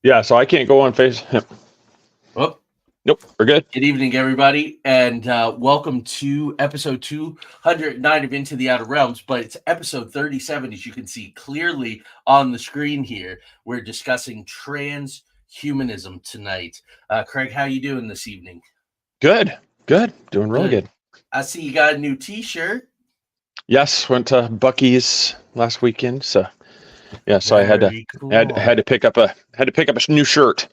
Yeah, so I can't go on face. Oh, Nope, we're good. good evening, everybody, and welcome to episode 209 of Into the Outer Realms. But it's episode 37, as you can see clearly on the screen here. We're discussing transhumanism tonight. Craig, how you doing this evening? Good, good, doing really good. I see you got a new T-shirt. Yes, went to Bucky's last weekend, so yeah, so I Very cool. had to pick up a new shirt.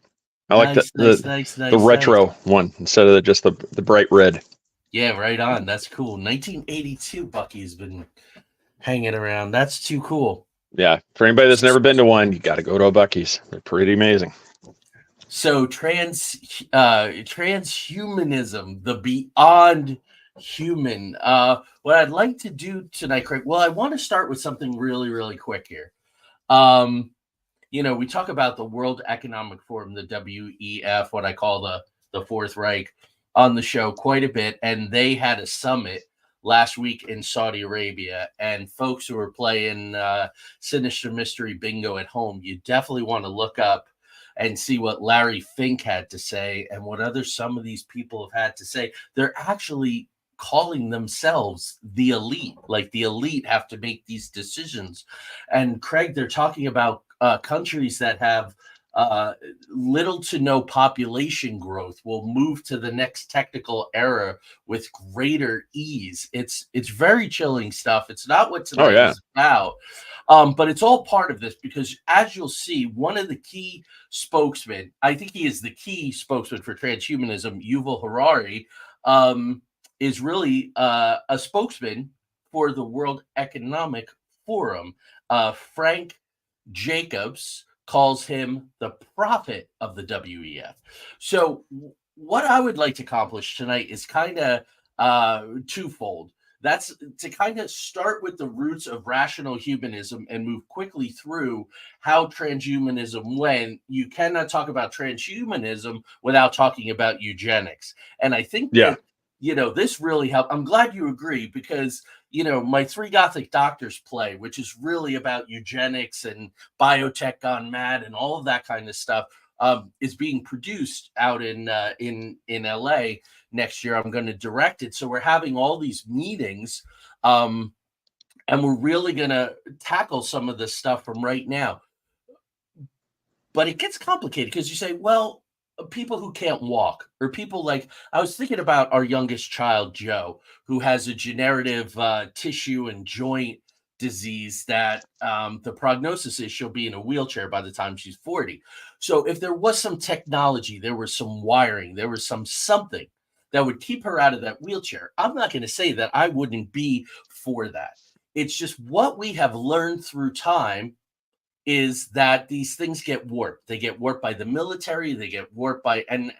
I like Nice. the retro one instead of just the bright red. Yeah, right on. That's cool. 1982 Bucky's been hanging around. That's too cool. Yeah, for anybody that's never been to one, you got to go to a Bucky's. They're pretty amazing. So transhumanism, the beyond human. What I'd like to do tonight, Craig. Well, I want to start with something really, really quick here. We talk about the World Economic Forum, the WEF, what I call the Fourth Reich, on the show quite a bit, and they had a summit last week in Saudi Arabia. And folks who are playing Sinister Mystery Bingo at home, you definitely want to look up and see what Larry Fink had to say and what some of these people have had to say. They're actually calling themselves the elite. Like the elite have to make these decisions. And Craig, they're talking about countries that have little to no population growth will move to the next technical era with greater ease. It's very chilling stuff. It's not what tonight is about. But it's all part of this because, as you'll see, one of the key spokesmen, I think he is the key spokesman for transhumanism, Yuval Harari, is really a spokesman for the World Economic Forum. Frank Jacobs calls him the prophet of the WEF. So what I would like to accomplish tonight is kind of twofold. That's to kind of start with the roots of rational humanism and move quickly through how transhumanism went. You cannot talk about transhumanism without talking about eugenics. And I think that, this really helped. I'm glad you agree because, my Three Gothic Doctors play, which is really about eugenics and biotech gone mad and all of that kind of stuff, is being produced out in LA next year. I'm going to direct it. So we're having all these meetings, and we're really going to tackle some of this stuff from right now. But it gets complicated because you say, well, people who can't walk, or people like, I was thinking about our youngest child, Joe, who has a degenerative tissue and joint disease that the prognosis is she'll be in a wheelchair by the time she's 40. So if there was some technology, there was some wiring, there was something that would keep her out of that wheelchair, I'm not going to say that I wouldn't be for that. It's just what we have learned through time is that these things get warped. They get warped by the military. They get warped by and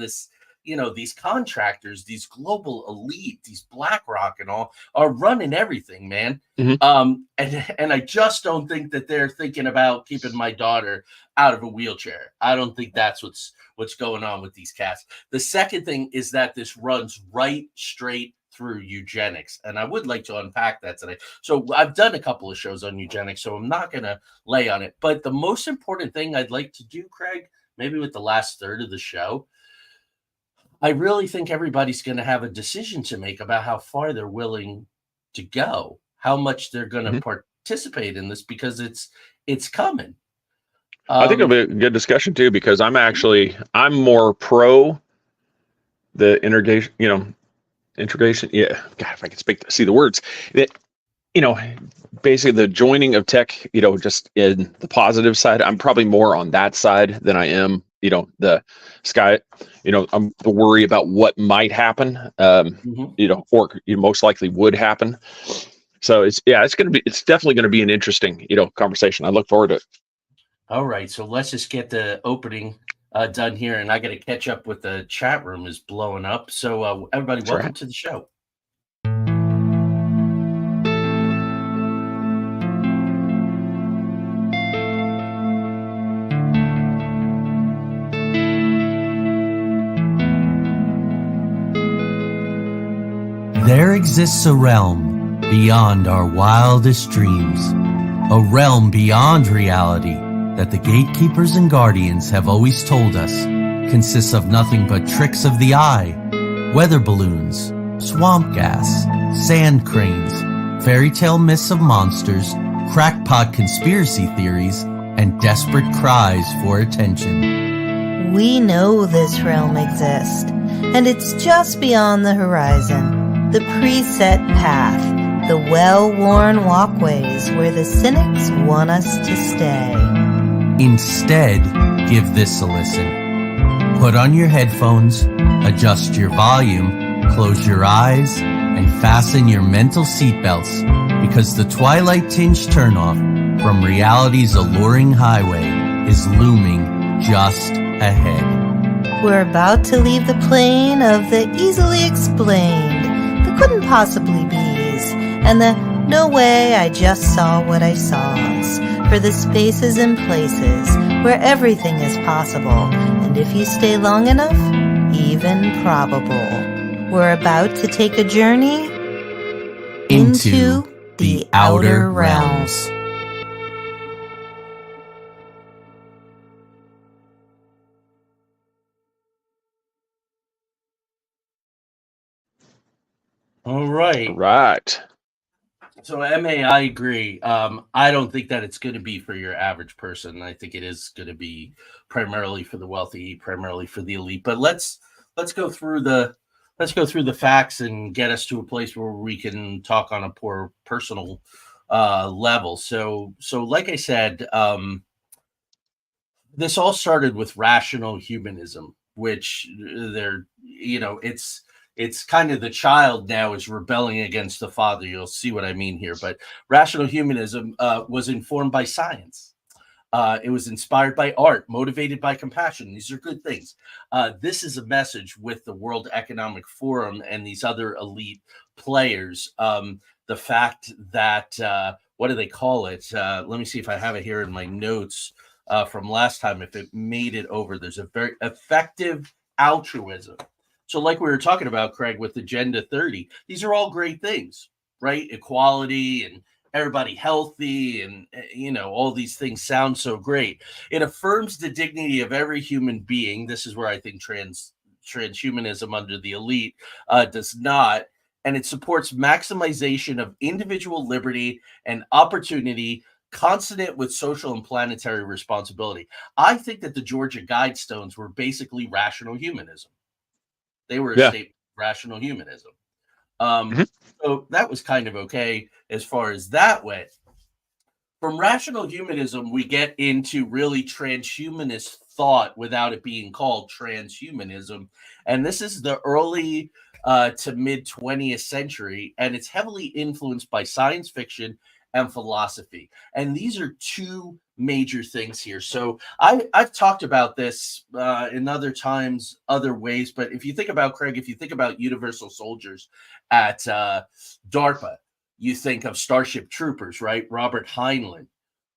this, these contractors, these global elite, these BlackRock and all are running everything, man. Mm-hmm. And I just don't think that they're thinking about keeping my daughter out of a wheelchair. I don't think that's what's going on with these cats. The second thing is that this runs right straight through eugenics, and I would like to unpack that today. So I've done a couple of shows on eugenics, so I'm not going to lay on it. But the most important thing I'd like to do, Craig, maybe with the last third of the show, I really think everybody's going to have a decision to make about how far they're willing to go, how much they're going to participate in this, because it's coming. I think it'll be a good discussion too, because I'm more pro the integration, yeah. God, if I could see the words, that, basically the joining of tech, just in the positive side, I'm probably more on that side than I am, the sky, I'm the worry about what might happen, or most likely would happen. So it's definitely going to be an interesting, conversation. I look forward to it. All right. So let's just get the opening done here, and I got to catch up with the chat room is blowing up. So everybody, welcome to the show. There exists a realm beyond our wildest dreams, a realm beyond reality that the gatekeepers and guardians have always told us consists of nothing but tricks of the eye, weather balloons, swamp gas, sand cranes, fairy tale myths of monsters, crackpot conspiracy theories, and desperate cries for attention. We know this realm exists, and it's just beyond the horizon, the preset path, the well-worn walkways where the cynics want us to stay. Instead, give this a listen. Put on your headphones, adjust your volume, close your eyes, and fasten your mental seatbelts, because the twilight-tinged turnoff from reality's alluring highway is looming just ahead. We're about to leave the plane of the easily explained, the couldn't possibly be's, and the no way I just saw what I saw's, for the spaces and places where everything is possible, and if you stay long enough, even probable. We're about to take a journey into the outer realms. All right. Right. So, MA, I agree. I don't think that it's going to be for your average person. I think it is going to be primarily for the wealthy, primarily for the elite. But let's go through the facts and get us to a place where we can talk on a more personal level. So like I said, this all started with rational humanism, which it's kind of the child now is rebelling against the father. You'll see what I mean here. But rational humanism was informed by science. It was inspired by art, motivated by compassion. These are good things. This is a message with the World Economic Forum and these other elite players. The fact that, what do they call it? Let me see if I have it here in my notes from last time, if it made it over. There's a very effective altruism. So like we were talking about, Craig, with Agenda 30, these are all great things, right? Equality and everybody healthy and, all these things sound so great. It affirms the dignity of every human being. This is where I think transhumanism under the elite does not. And it supports maximization of individual liberty and opportunity consonant with social and planetary responsibility. I think that the Georgia Guidestones were basically rational humanism. They were a statement of rational humanism. So that was kind of okay as far as that went. From rational humanism, we get into really transhumanist thought without it being called transhumanism. And this is the early to mid 20th century, and it's heavily influenced by science fiction and philosophy. And these are two major things here. So I've talked about this in other times, other ways. But if you think about, Craig, if you think about Universal Soldiers at DARPA, you think of Starship Troopers, right? Robert Heinlein.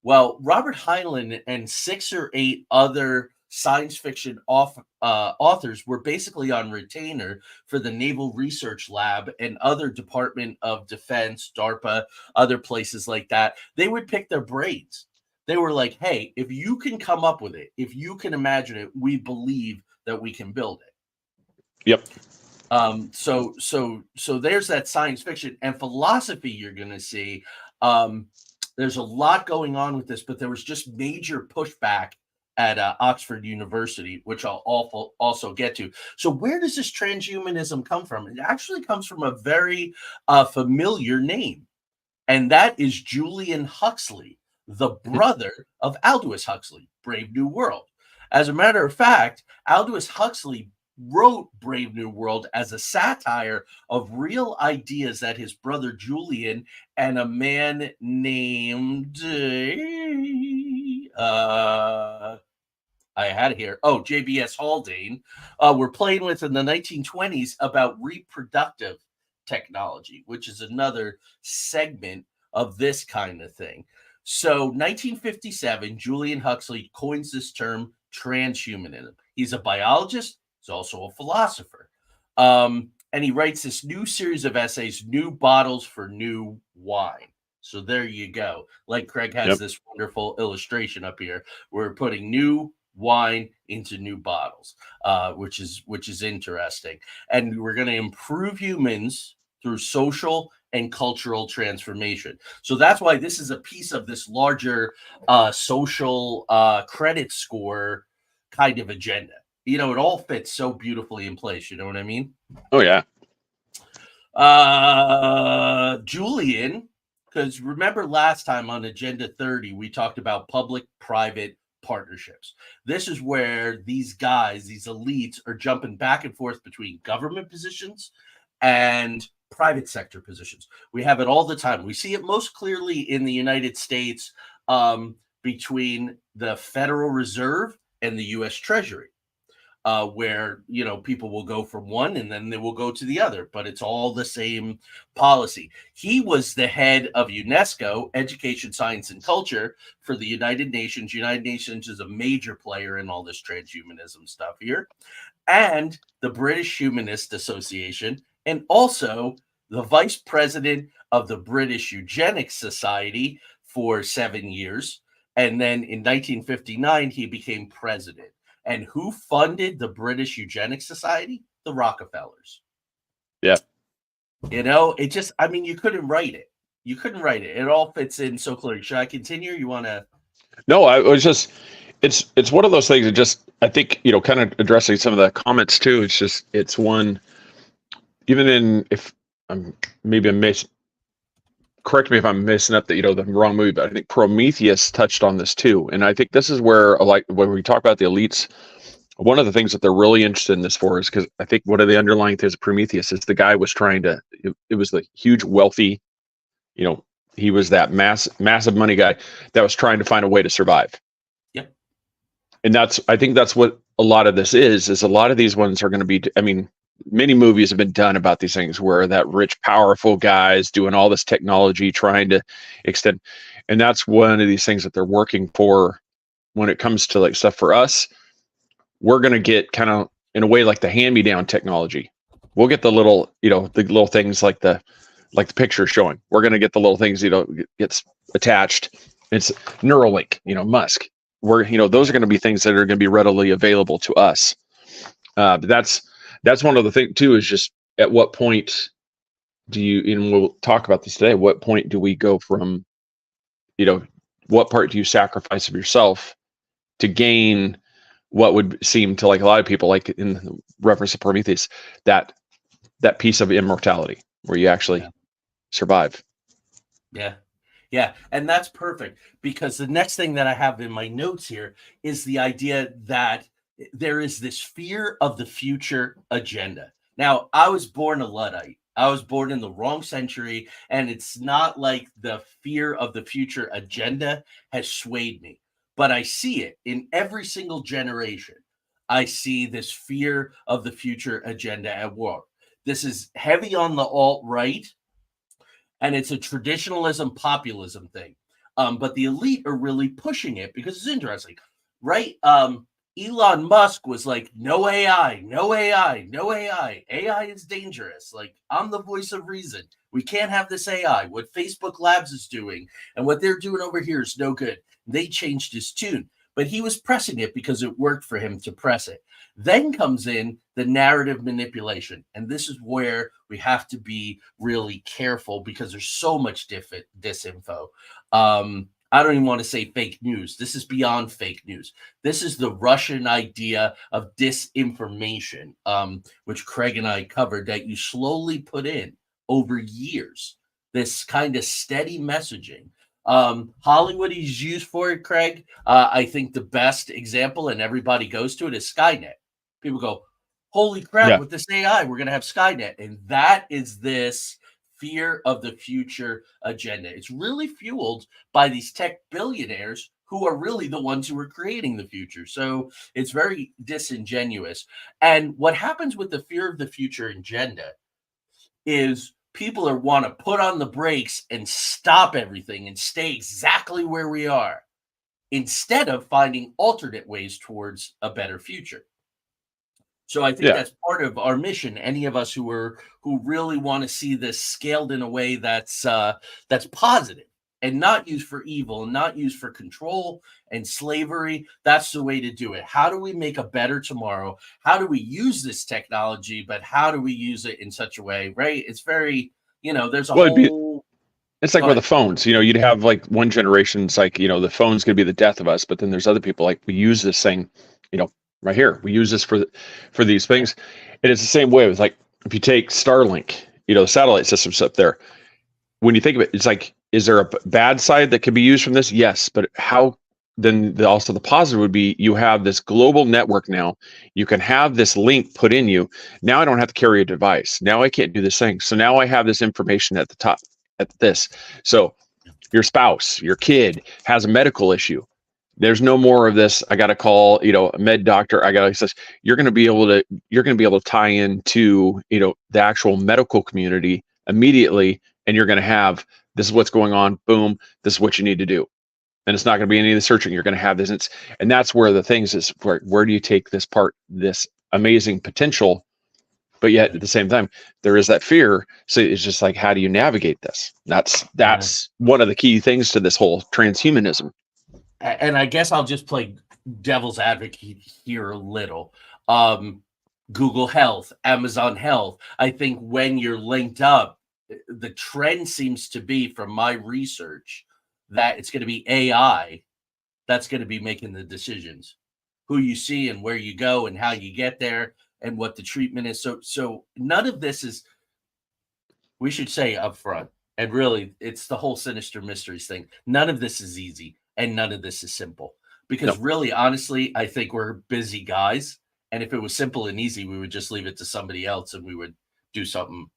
Well, Robert Heinlein and 6 or 8 other science fiction authors were basically on retainer for the Naval Research Lab and other Department of Defense, DARPA, other places like that. They would pick their brains. They were like, hey, if you can come up with it, if you can imagine it, we believe that we can build it. Yep. So there's that science fiction and philosophy you're going to see. There's a lot going on with this, but there was just major pushback at Oxford University, which I'll also get to. So where does this transhumanism come from? It actually comes from a very familiar name, and that is Julian Huxley, the brother of Aldous Huxley, Brave New World. As a matter of fact, Aldous Huxley wrote Brave New World as a satire of real ideas that his brother Julian and a man named I had it here. Oh, JBS Haldane were playing with in the 1920s about reproductive technology, which is another segment of this kind of thing. So 1957, Julian Huxley coins this term transhumanism. He's a biologist. He's also a philosopher. And he writes this new series of essays, New Bottles for New Wine. So there you go. Like Craig has this wonderful illustration up here. We're putting new wine into new bottles, which is interesting. And we're going to improve humans through social and cultural transformation. So that's why this is a piece of this larger social credit score kind of agenda. It all fits so beautifully in place. You know what I mean? Oh, yeah. Julian, because remember last time on Agenda 30, we talked about public-private partnerships. This is where these guys, these elites, are jumping back and forth between government positions and private sector positions. We have it all the time. We see it most clearly in the United States between the Federal Reserve and the U.S. Treasury. Where people will go from one and then they will go to the other, but it's all the same policy. He was the head of UNESCO, Education, Science, and Culture for the United Nations. United Nations is a major player in all this transhumanism stuff here, and the British Humanist Association, and also the vice president of the British Eugenics Society for 7 years. And then in 1959, he became president. And who funded the British Eugenics Society? The Rockefellers. Yeah. It just, you couldn't write it. You couldn't write it. It all fits in so clearly. Should I continue? You want to? No, I was just, it's one of those things that just, I think, kind of addressing some of the comments too. It's one, even if I'm correct me if I'm messing up the wrong movie, but I think Prometheus touched on this too. And I think this is where, like, when we talk about the elites, one of the things that they're really interested in this for is because I think one of the underlying things of Prometheus is the guy was trying to, it was the huge wealthy, he was that massive money guy that was trying to find a way to survive. Yep. And I think that's what a lot of this is a lot of these ones are going to be, many movies have been done about these things where that rich, powerful guys doing all this technology, trying to extend. And that's one of these things that they're working for when it comes to like stuff for us. We're going to get kind of in a way like the hand-me-down technology. We'll get the little, the little things like the picture showing. We're going to get the little things, gets attached. It's Neuralink, Musk. Those are going to be things that are going to be readily available to us. But that's one of the things too, is just at what point do you, and we'll talk about this today, what point do we go from, what part do you sacrifice of yourself to gain what would seem to like a lot of people, like in reference to Prometheus, that piece of immortality where you actually survive. Yeah. Yeah. And that's perfect, because the next thing that I have in my notes here is the idea that there is this fear of the future agenda. Now, I was born a Luddite. I was born in the wrong century, and it's not like the fear of the future agenda has swayed me, but I see it in every single generation. I see this fear of the future agenda at work. This is heavy on the alt-right, and it's a traditionalism, populism thing. But the elite are really pushing it because it's interesting, right? Elon Musk was like, no AI, no AI, no AI. AI is dangerous. Like, I'm the voice of reason. We can't have this AI. What Facebook Labs is doing and what they're doing over here is no good. They changed his tune, but he was pressing it because it worked for him to press it. Then comes in the narrative manipulation. And this is where we have to be really careful because there's so much disinfo. I don't even want to say fake news. This is beyond fake news. This is the Russian idea of disinformation, which Craig and I covered, that you slowly put in over years, this kind of steady messaging. Hollywood is used for it, Craig. I think the best example, and everybody goes to it, is Skynet. People go, holy crap, with this AI, we're going to have Skynet. And that is this fear of the future agenda. It's really fueled by these tech billionaires who are really the ones who are creating the future. So it's very disingenuous. And what happens with the fear of the future agenda is people want to put on the brakes and stop everything and stay exactly where we are, instead of finding alternate ways towards a better future. So I think that's part of our mission. Any of us who really want to see this scaled in a way that's positive, and not used for evil and not used for control and slavery, that's the way to do it. How do we make a better tomorrow? How do we use this technology, but how do we use it in such a way, right? It's very, there's a whole... It's like with the phones, you'd have like one generation, it's like, the phone's going to be the death of us. But then there's other people like, we use this thing, right here. We use this for these things. And it's the same way with like, if you take Starlink, the satellite systems up there, when you think of it, it's like, is there a bad side that could be used from this? Yes. But how then also the positive would be you have this global network now. You can have this link put in you. Now I don't have to carry a device. Now I can't do this thing. So now I have this information at the top. At this. So your spouse, your kid has a medical issue. There's no more of this. I got to call, a med doctor. I got to, you're going to be able to tie into, the actual medical community immediately. And you're going to have, this is what's going on. Boom. This is what you need to do. And it's not going to be any of the searching. You're going to have this. And that's where the things is, where do you take this amazing potential? But yet at the same time, there is that fear. So it's just like, how do you navigate this? That's one of the key things to this whole transhumanism. And I guess I'll just play devil's advocate here a little. Google Health, Amazon Health. I think when you're linked up, the trend seems to be, from my research, that it's going to be AI that's going to be making the decisions. Who you see and where you go and how you get there, and what the treatment is. So none of this is, we should say up front, and really it's the whole Sinister Mysteries thing. None of this is easy and none of this is simple, because really, honestly, I think we're busy guys. And if it was simple and easy, we would just leave it to somebody else and we would do something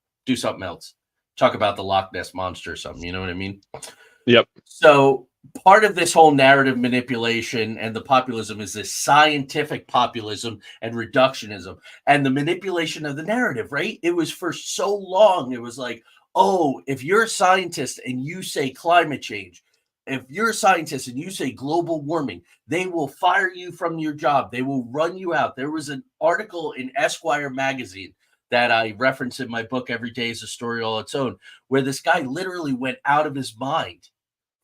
else. Talk about the Loch Ness Monster or something. You know what I mean? Yep. So part of this whole narrative manipulation and the populism is this scientific populism and reductionism and the manipulation of the narrative, right? It was for so long, it was like, oh, if you're a scientist and you say climate change, if you're a scientist and you say global warming, they will fire you from your job. They will run you out. There was an article in Esquire magazine that I reference in my book, Every Day is a Story All Its Own, where this guy literally went out of his mind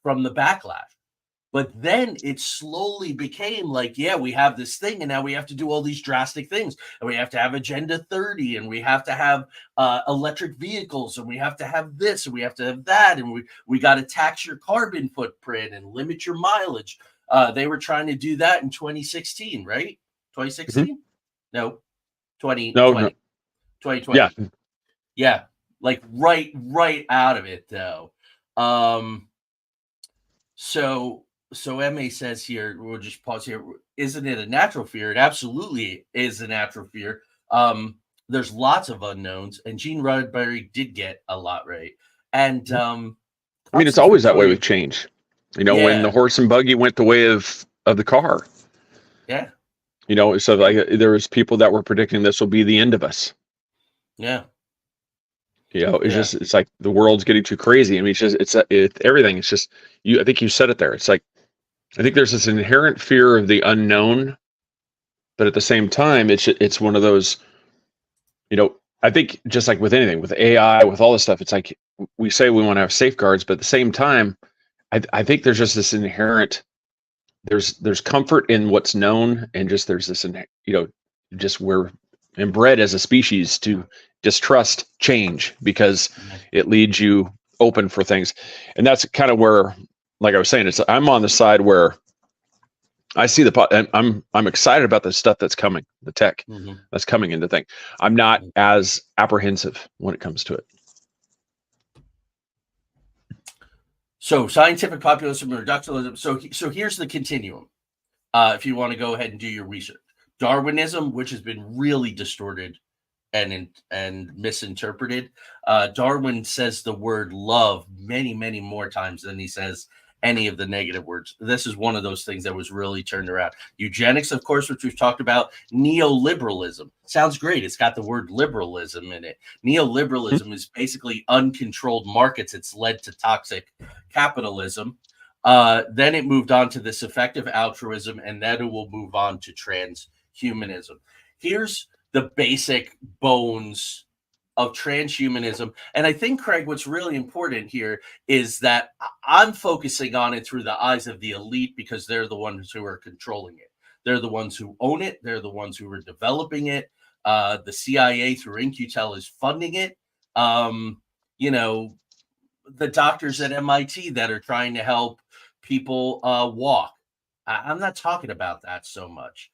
from the backlash. But then it slowly became like, yeah, we have this thing and now we have to do all these drastic things, and we have to have Agenda 30, and we have to have electric vehicles, and we have to have this, and we have to have that, and we got to tax your carbon footprint and limit your mileage. They were trying to do that in 2016, right? 2016? Mm-hmm. No, 2020. No. 2020. Yeah. Yeah. Like right out of it though. So MA says here, we'll just pause here. Isn't it a natural fear? It absolutely is a natural fear. There's lots of unknowns, and Gene Roddenberry did get a lot right. And I mean, it's always that way with change. When the horse and buggy went the way of the car. Yeah. So like there was people that were predicting this will be the end of us. Yeah. Just, it's like the world's getting too crazy. I mean, it's everything. It's just I think you said it there. It's like, I think there's this inherent fear of the unknown, but at the same time, it's one of those, I think just like with anything, with AI, with all this stuff, it's like we say we want to have safeguards, but at the same time, I think there's just this inherent, there's comfort in what's known, and just there's this, just we're inbred as a species to distrust change because it leads you open for things. And that's kind of where, like I was saying, I'm on the side where I see and I'm excited about the stuff that's coming, the tech that's coming into thing. I'm not as apprehensive when it comes to it. So scientific populism and reductionism. So here's the continuum. If you want to go ahead and do your research. Darwinism, which has been really distorted and misinterpreted. Darwin says the word love many, many more times than he says any of the negative words. This is one of those things that was really turned around. Eugenics, of course, which we've talked about. Neoliberalism. Sounds great. It's got the word liberalism in it. Neoliberalism is basically uncontrolled markets. It's led to toxic capitalism. Then it moved on to this effective altruism, and then it will move on to transhumanism. Here's the basic bones of transhumanism. And I think, Craig, what's really important here is that I'm focusing on it through the eyes of the elite, because they're the ones who are controlling it. They're the ones who own it. They're the ones who are developing it. The CIA through InQtel is funding it. You know, the doctors at MIT that are trying to help people walk. I'm not talking about that so much.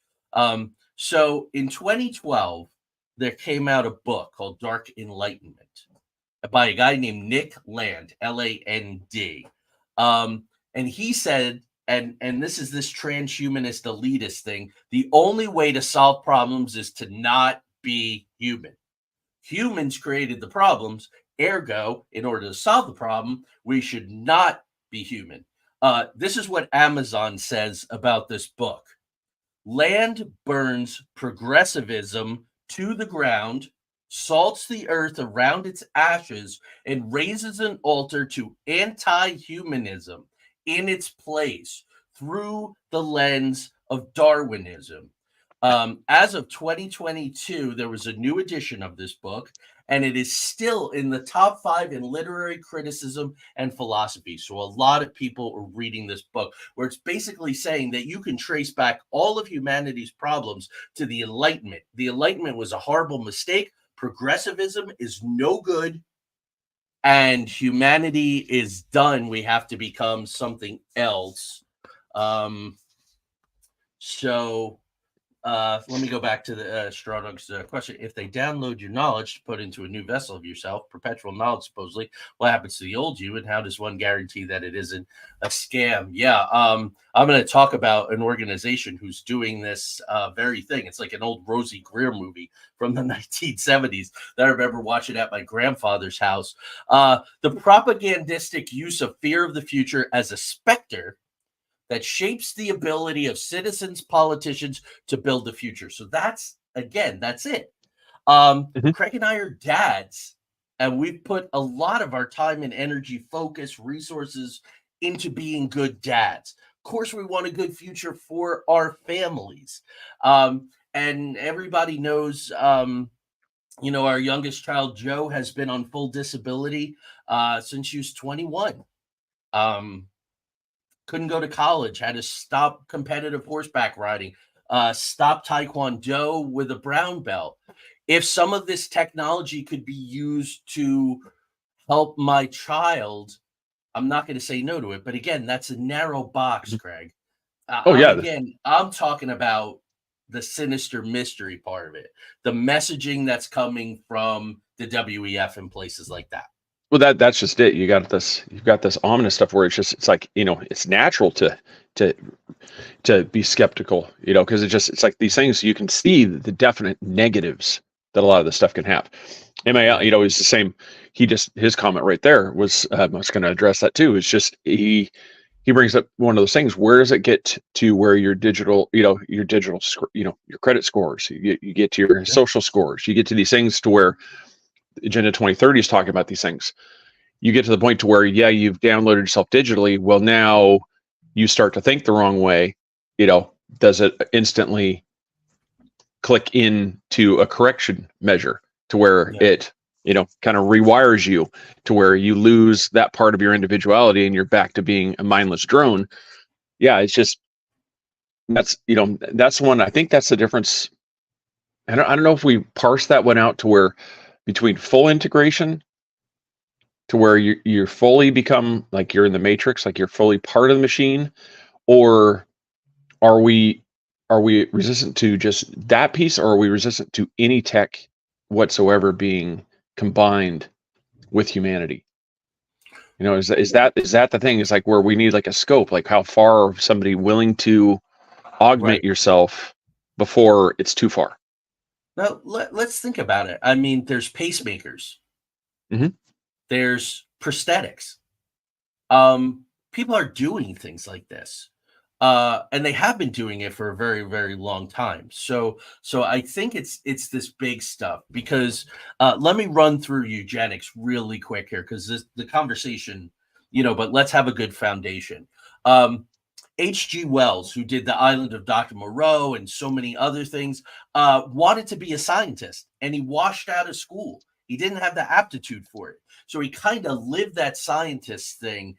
So in 2012, there came out a book called Dark Enlightenment by a guy named Nick Land, Land. And he said, and this is this transhumanist elitist thing, the only way to solve problems is to not be human. Humans created the problems, ergo, in order to solve the problem, we should not be human. This is what Amazon says about this book. Land burns progressivism to the ground, salts the earth around its ashes, and raises an altar to anti-humanism in its place through the lens of Darwinism. As of 2022, there was a new edition of this book, and it is still in the top 5 in literary criticism and philosophy. So a lot of people are reading this book, where it's basically saying that you can trace back all of humanity's problems to the Enlightenment. The Enlightenment was a horrible mistake. Progressivism is no good, and humanity is done. We have to become something else. Let me go back to the Strawdog's question. If they download your knowledge to put into a new vessel of yourself, perpetual knowledge supposedly, what happens to the old you, and how does one guarantee that it isn't a scam? Yeah, I'm going to talk about an organization who's doing this very thing. It's like an old Rosie Greer movie from the 1970s that I remember watching at my grandfather's house. The propagandistic use of fear of the future as a specter that shapes the ability of citizens, politicians to build the future. So that's it. Craig and I are dads, and we've put a lot of our time and energy, focus, resources into being good dads. Of course, we want a good future for our families. And everybody knows, our youngest child, Joe, has been on full disability since she was 21. Couldn't go to college, had to stop competitive horseback riding, stop Taekwondo with a brown belt. If some of this technology could be used to help my child, I'm not going to say no to it. But again, that's a narrow box, Craig. Again, I'm talking about the sinister mystery part of it, the messaging that's coming from the WEF and places like that. Well, that's just it. You've got this ominous stuff where it's like, it's natural to be skeptical, because it's like these things, you can see the definite negatives that a lot of this stuff can have. Is the same. His comment right there was, I was going to address that too. It's just, he brings up one of those things. Where does it get to where your digital, your credit scores, you get to your social scores, you get to these things to where Agenda 2030 is talking about these things. You get to the point to where, you've downloaded yourself digitally. Well, now you start to think the wrong way. Does it instantly click into a correction measure to where it, kind of rewires you to where you lose that part of your individuality and you're back to being a mindless drone? Yeah, it's just, that's one, I think that's the difference. I don't know if we parse that one out to where, between full integration to where you're fully become like you're in the matrix, like you're fully part of the machine, or are we resistant to just that piece, or are we resistant to any tech whatsoever being combined with humanity? Is that the thing? It's like where we need like a scope, like how far are somebody willing to augment yourself before it's too far? Now, let's think about it. I mean, there's pacemakers. There's prosthetics. People are doing things like this. And they have been doing it for a very, very long time. So I think it's this big stuff, because let me run through eugenics really quick here, because the conversation, but let's have a good foundation. H.G. Wells, who did The Island of Dr. Moreau and so many other things, wanted to be a scientist, and he washed out of school. He didn't have the aptitude for it. So he kind of lived that scientist thing.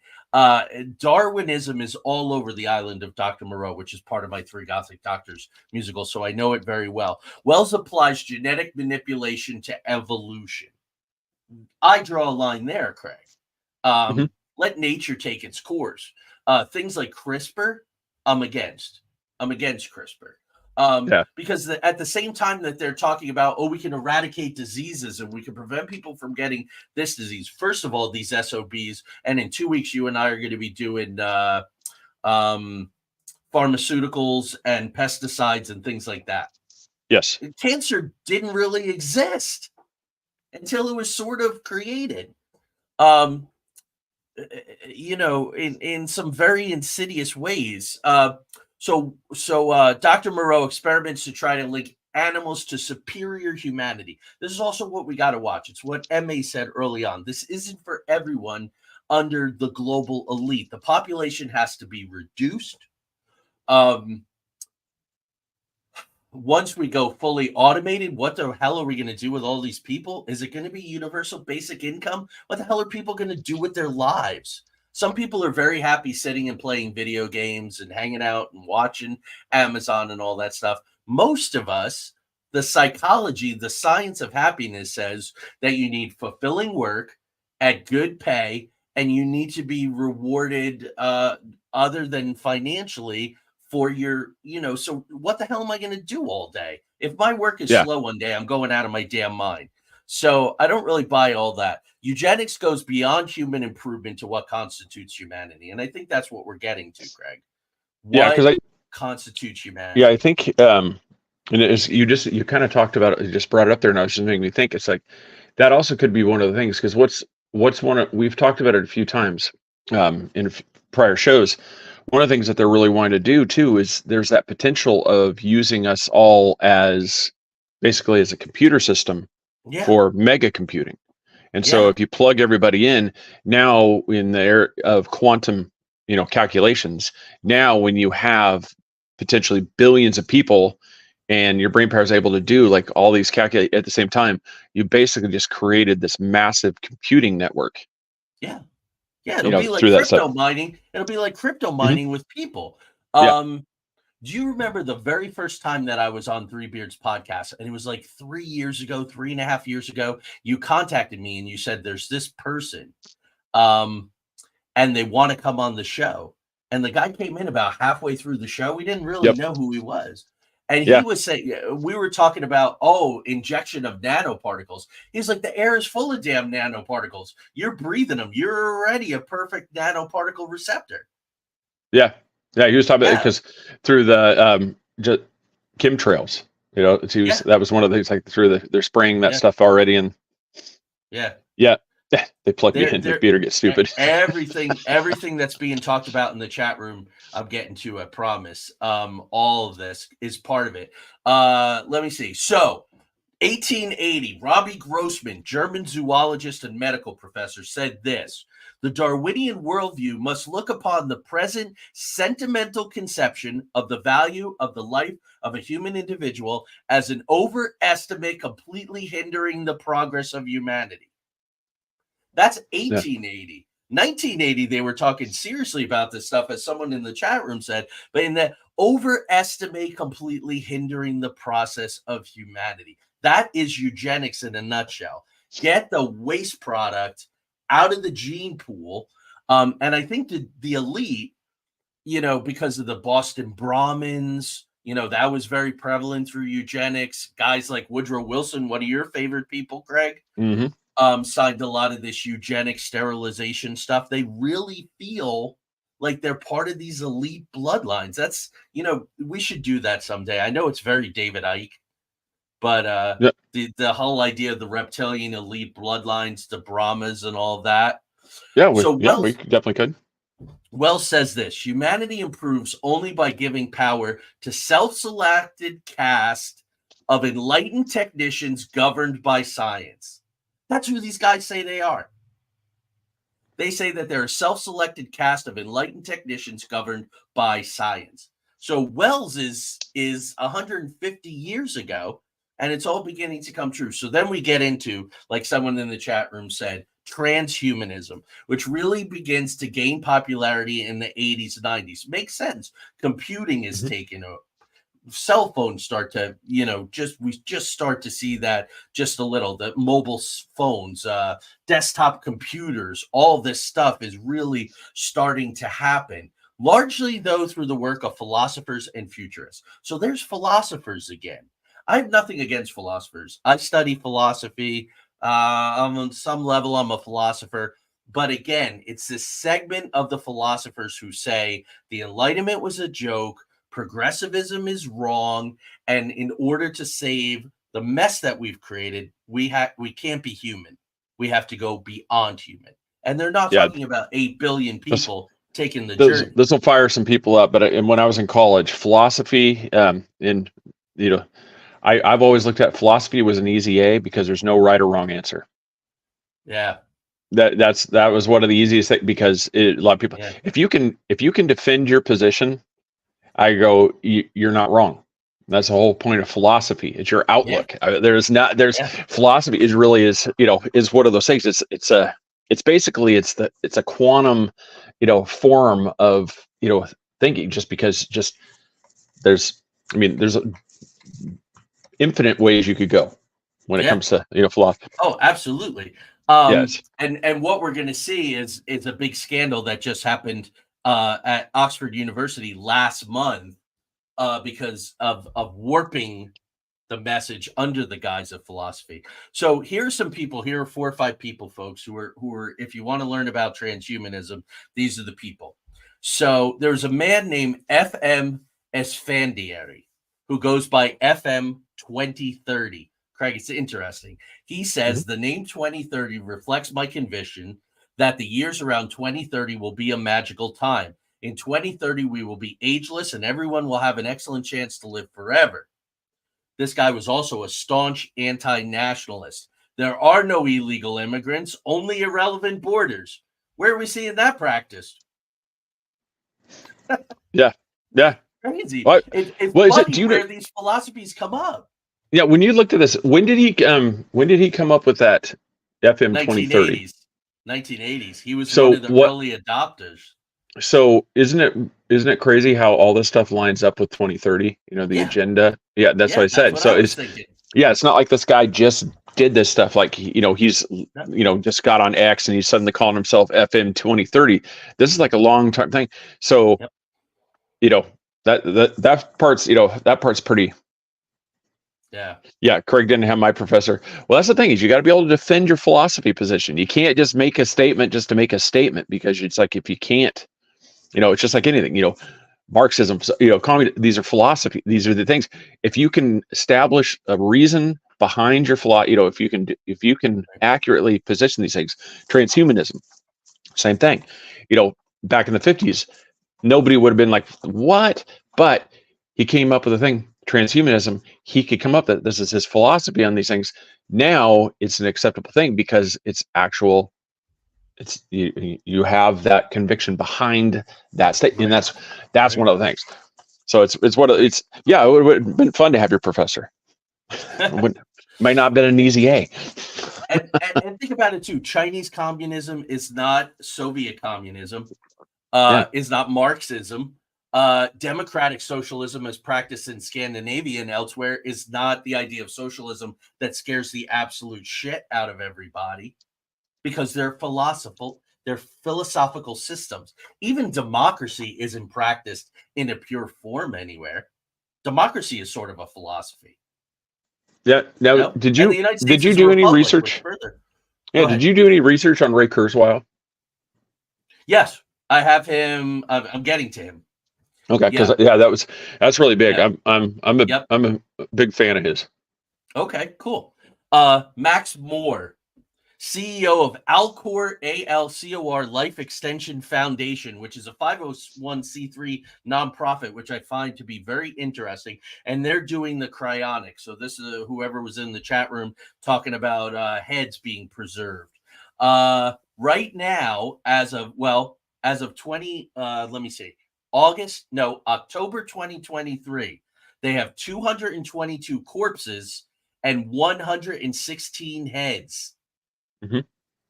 Darwinism is all over the island of Dr. Moreau, which is part of my Three Gothic Doctors musical, so I know it very well. Wells applies genetic manipulation to evolution. I draw a line there, Craig. Let nature take its course. Things like CRISPR, I'm against. I'm against CRISPR. Because at the same time that they're talking about, we can eradicate diseases and we can prevent people from getting this disease. First of all, these SOBs, and in 2 weeks, you and I are going to be doing pharmaceuticals and pesticides and things like that. Yes. Cancer didn't really exist until it was sort of created. In some very insidious ways. So Dr. Moreau experiments to try to link animals to superior humanity. This is also what we got to watch. It's what M.A. said early on. This isn't for everyone under the global elite. The population has to be reduced. Once we go fully automated, what the hell are we going to do with all these people? Is it going to be universal basic income? What the hell are people going to do with their lives? Some people are very happy sitting and playing video games and hanging out and watching Amazon and all that stuff. Most of us, the psychology, the science of happiness says that you need fulfilling work at good pay, and you need to be rewarded other than financially for your, so what the hell am I going to do all day? If my work is slow one day, I'm going out of my damn mind. So I don't really buy all that. Eugenics goes beyond human improvement to what constitutes humanity. And I think that's what we're getting to, Craig. What constitutes humanity? Yeah, I think, and it is, you kind of talked about it, you just brought it up there, and I was just making me think, it's like, that also could be one of the things, because we've talked about it a few times in prior shows. One of the things that they're really wanting to do too is there's that potential of using us all as basically as a computer system for mega computing. And so if you plug everybody in now in the era of quantum, calculations, now when you have potentially billions of people and your brain power is able to do like all these calculate at the same time, you basically just created this massive computing network. Yeah, it'll be like crypto mining. It'll be like crypto mining with people. Do you remember the very first time that I was on Three Beards podcast? And it was like 3.5 years ago. You contacted me and you said there's this person and they want to come on the show. And the guy came in about halfway through the show. We didn't really know who he was. And he was saying, we were talking about, injection of nanoparticles. He's like, the air is full of damn nanoparticles. You're breathing them. You're already a perfect nanoparticle receptor. Yeah, he was talking about it because through the chemtrails, that was one of the things, like they're spraying that stuff already. And they plug me in. The computer gets stupid. Everything that's being talked about in the chat room, I'm getting to, I promise. All of this is part of it. Let me see. So 1880, Robbie Grossman, German zoologist and medical professor, said this: the Darwinian worldview must look upon the present sentimental conception of the value of the life of a human individual as an overestimate completely hindering the progress of humanity. That's 1880. 1980, they were talking seriously about this stuff, as someone in the chat room said, but in that overestimate completely hindering the process of humanity. That is eugenics in a nutshell. Get the waste product out of the gene pool. And I think the elite, because of the Boston Brahmins, that was very prevalent through eugenics. Guys like Woodrow Wilson, one of your favorite people, Craig, signed a lot of this eugenic sterilization stuff. They really feel like they're part of these elite bloodlines. That's, we should do that someday. I know it's very David Icke, but the whole idea of the reptilian elite bloodlines, the Brahmas and all that. We definitely could. Wells says this: humanity improves only by giving power to self-selected caste of enlightened technicians governed by science. That's who these guys say they are. They say that they're a self-selected caste of enlightened technicians governed by science. So Wells is 150 years ago and it's all beginning to come true. So then we get into, like someone in the chat room said, transhumanism, which really begins to gain popularity in the 80s and 90s. Makes sense. Computing is taken over. Cell phones start to, we just start to see that just a little. The mobile phones, desktop computers, all this stuff is really starting to happen. Largely, though, through the work of philosophers and futurists. So there's philosophers again. I have nothing against philosophers. I study philosophy. On some level, I'm a philosopher. But again, it's this segment of the philosophers who say the Enlightenment was a joke, progressivism is wrong, and in order to save the mess that we've created, we can't be human. We have to go beyond human. And they're not talking about 8 billion people taking the journey. This will fire some people up, but when I was in college, philosophy, I've always looked at philosophy was an easy A because there's no right or wrong answer. Yeah. That was one of the easiest things because a lot of people, if you can defend your position, I go, you're not wrong. That's the whole point of philosophy. It's your outlook. Philosophy is really is one of those things. It's basically it's a quantum, form of, thinking, just because there's infinite ways you could go when it comes to, philosophy. Oh, absolutely. Yes. And what we're going to see is a big scandal that just happened at Oxford University last month because of warping the message under the guise of philosophy. So here's some people. Here are 4 or 5 people, folks, who are. If you want to learn about transhumanism, these are the people. So there's a man named FM Esfandiari who goes by FM 2030. Craig, it's interesting. He says the name 2030 reflects my conviction that the years around 2030 will be a magical time. In 2030, we will be ageless and everyone will have an excellent chance to live forever. This guy was also a staunch anti-nationalist. There are no illegal immigrants, only irrelevant borders. Where are we seeing that practiced? Yeah. Crazy. What? It's Well, funny where these philosophies come up. Yeah, when you looked at this, when did he come up with that FM 2030? 1980s. He was one of the early adopters. So isn't it crazy how all this stuff lines up with 2030? The agenda. Yeah, that's what I said. So it's not like this guy just did this stuff. Like he's just got on X and he's suddenly calling himself FM 2030. This is like a long time thing. So that part's pretty. Yeah, Craig didn't have my professor. Well, that's the thing, is you got to be able to defend your philosophy position. You can't just make a statement just to make a statement, because it's like, if you can't, it's just like anything, Marxism, communism, these are philosophy. These are the things. If you can establish a reason behind your philosophy, if you can accurately position these things. Transhumanism, same thing. Back in the 50s, nobody would have been like, what? But he came up with a thing. Transhumanism, he could come up that this is his philosophy on these things. Now it's an acceptable thing because it's actual. It's you have that conviction behind that state, and that's one of the things. So it would have been fun to have your professor. Might not have been an easy A. and think about it too. Chinese communism is not Soviet communism. Is not Marxism. Democratic socialism as practiced in Scandinavia and elsewhere is not the idea of socialism that scares the absolute shit out of everybody, because they're philosophical systems. Even democracy isn't practiced in a pure form anywhere. Democracy is sort of a philosophy. Yeah. Now, did you do any research? Yeah. Did you do any research on Ray Kurzweil? Yes, I have him. I'm getting to him. Okay, because that's really big. Yeah. I'm a big fan of his. Okay, cool. Max Moore, CEO of Alcor, ALCOR Life Extension Foundation, which is a 501c3 nonprofit, which I find to be very interesting. And they're doing the cryonics. So this is whoever was in the chat room talking about heads being preserved. Right now, as of 20, let me see. October 2023, they have 222 corpses and 116 heads. Mm-hmm.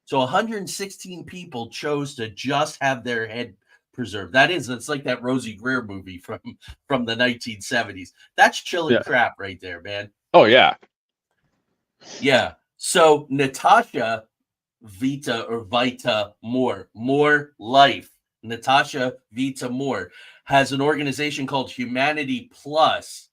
So 116 people chose to just have their head preserved. It's like that Rosie Greer movie from the 1970s. That's chilling crap right there, man. Oh yeah. Yeah. So Natasha Vita More Life. Natasha Vita More has an organization called Humanity Plus.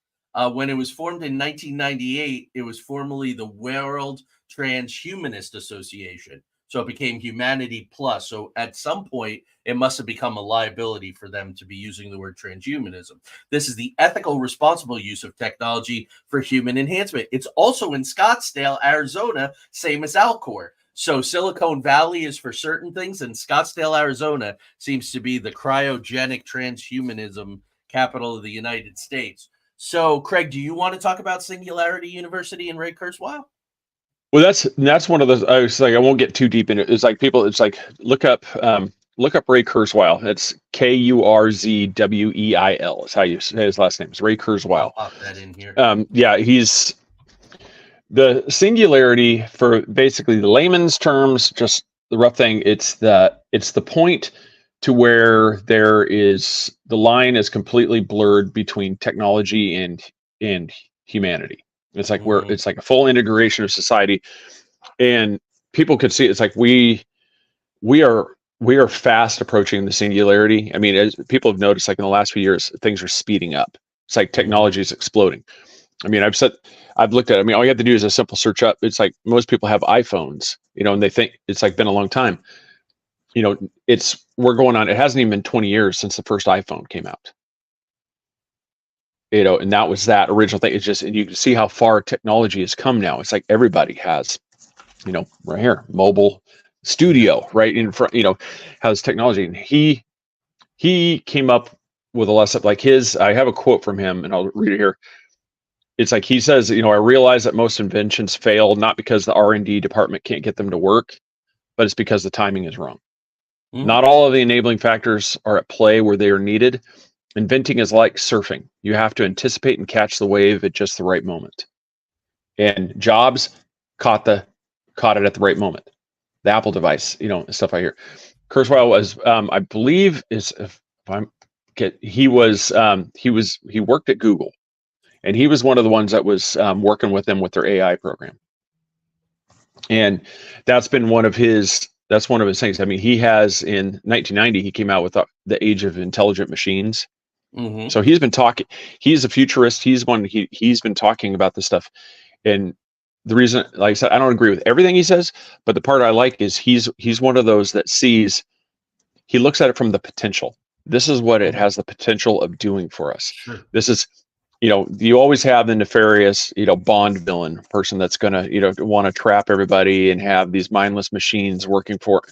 When it was formed in 1998, it was formerly the World Transhumanist Association. So it became Humanity Plus. So at some point, it must have become a liability for them to be using the word transhumanism. This is the ethical, responsible use of technology for human enhancement. It's also in Scottsdale, Arizona, same as Alcor. So Silicon Valley is for certain things, and Scottsdale, Arizona seems to be the cryogenic transhumanism capital of the United States. So, Craig, do you want to talk about Singularity University and Ray Kurzweil? Well, that's one of those. I was like, I won't get too deep into it. It's like it's like look up Ray Kurzweil. It's Kurzweil. Is how you say his last name. It's Ray Kurzweil. I'll pop that in here. Yeah, he's the singularity, for basically the layman's terms, just the rough thing. It's the point to where the line is completely blurred between technology and humanity. It's like it's like a full integration of society, and people could see it. It's like we are fast approaching the singularity. I mean, as people have noticed, like in the last few years, things are speeding up. It's like technology is exploding. I mean, I've looked at it. I mean, all you have to do is a simple search up. It's like most people have iPhones, and they think it's like been a long time. We're going on. It hasn't even been 20 years since the first iPhone came out. And that was that original thing. It's just, and you can see how far technology has come now. It's like everybody has, right here, mobile studio right in front, has technology. And he came up with a lesson like I have a quote from him, and I'll read it here. It's like, he says, I realize that most inventions fail, not because the R&D department can't get them to work, but it's because the timing is wrong. Not all of the enabling factors are at play where they are needed. Inventing is like surfing. You have to anticipate and catch the wave at just the right moment. And Jobs caught it at the right moment. The Apple device, stuff I hear. Kurzweil was, I believe, he worked at Google, and he was one of the ones that was working with them with their AI program. And that's been one of his things. I mean, he has, in 1990, he came out with the Age of Intelligent Machines. So he's been talking. He's a futurist. He's been talking about this stuff. And the reason, like I said, I don't agree with everything he says, but the part I like is he's one of those that he looks at it from the potential. This is what it has the potential of doing for us. Sure. This is, you always have the nefarious, Bond villain person that's going to, want to trap everybody and have these mindless machines working for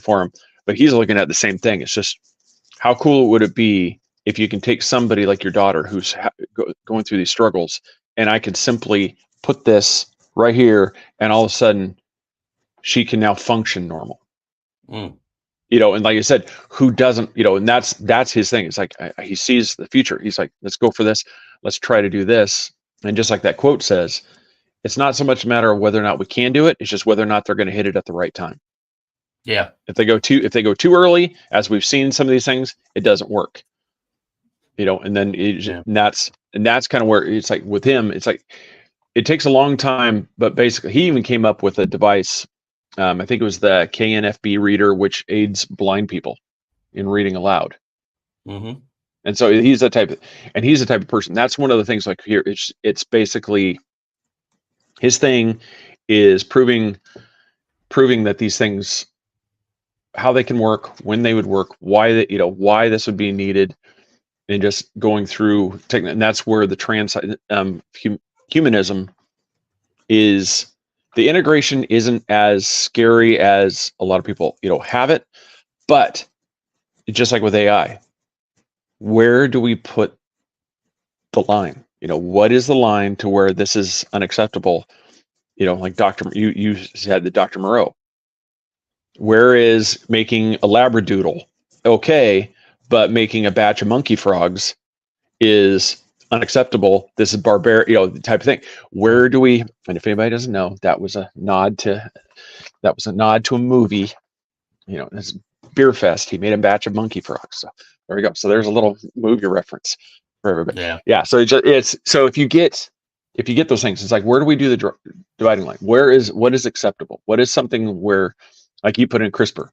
him. But he's looking at the same thing. It's just, how cool would it be if you can take somebody like your daughter who's going through these struggles, and I can simply put this right here, and all of a sudden she can now function normal. And like I said, who doesn't, and that's his thing. It's like, he sees the future. He's like, let's go for this. Let's try to do this. And just like that quote says, it's not so much a matter of whether or not we can do it. It's just whether or not they're going to hit it at the right time. Yeah. If they go too early, as we've seen some of these things, it doesn't work. And then and that's kind of where it's like with him, it's like, it takes a long time, but basically he even came up with a device. I think it was the KNFB reader, which aids blind people in reading aloud. And so he's the type of person. That's one of the things, like here, it's basically his thing is proving that these things, how they can work, when they would work, why this would be needed, and just going through and that's where the humanism is. The integration isn't as scary as a lot of people, have it, but just like with AI, where do we put the line? What is the line to where this is unacceptable? Like you said, the Dr. Moreau, where is making a labradoodle okay, but making a batch of monkey frogs is unacceptable. This is barbaric, the type of thing. Where do we? And if anybody doesn't know, that was a nod to a movie. This Beer Fest. He made a batch of monkey frogs. So there we go. So there's a little movie reference for everybody. Yeah. So it's so if you get those things, it's like, where do we do the dividing line? What is acceptable? What is something where, like you put in CRISPR?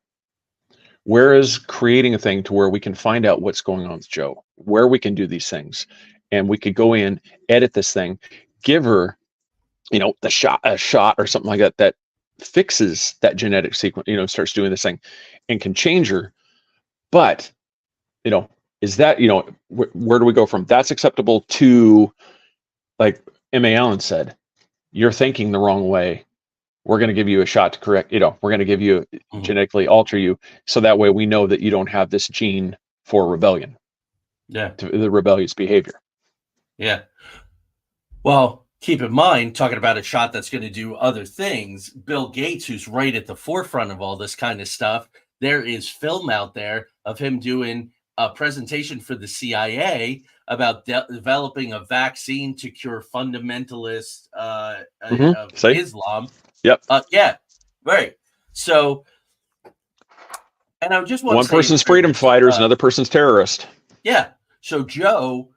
Where is creating a thing to where we can find out what's going on with Joe, where we can do these things, and we could go in, edit this thing, give her, a shot or something like that fixes that genetic sequence, starts doing this thing and can change her. But, is that, where do we go from that's acceptable to, like M.A. Allen said, you're thinking the wrong way. We're going to give you a shot to correct, we're going to give you, genetically alter you. So that way we know that you don't have this gene for rebellion. Yeah. To the rebellious behavior. Yeah. Well, keep in mind, talking about a shot that's going to do other things, Bill Gates, who's right at the forefront of all this kind of stuff, there is film out there of him doing a presentation for the CIA about developing a vaccine to cure fundamentalist Islam. Yep. Yeah. Right. So, and I just want one person's freedom fighters, another person's terrorist. Yeah. So Joe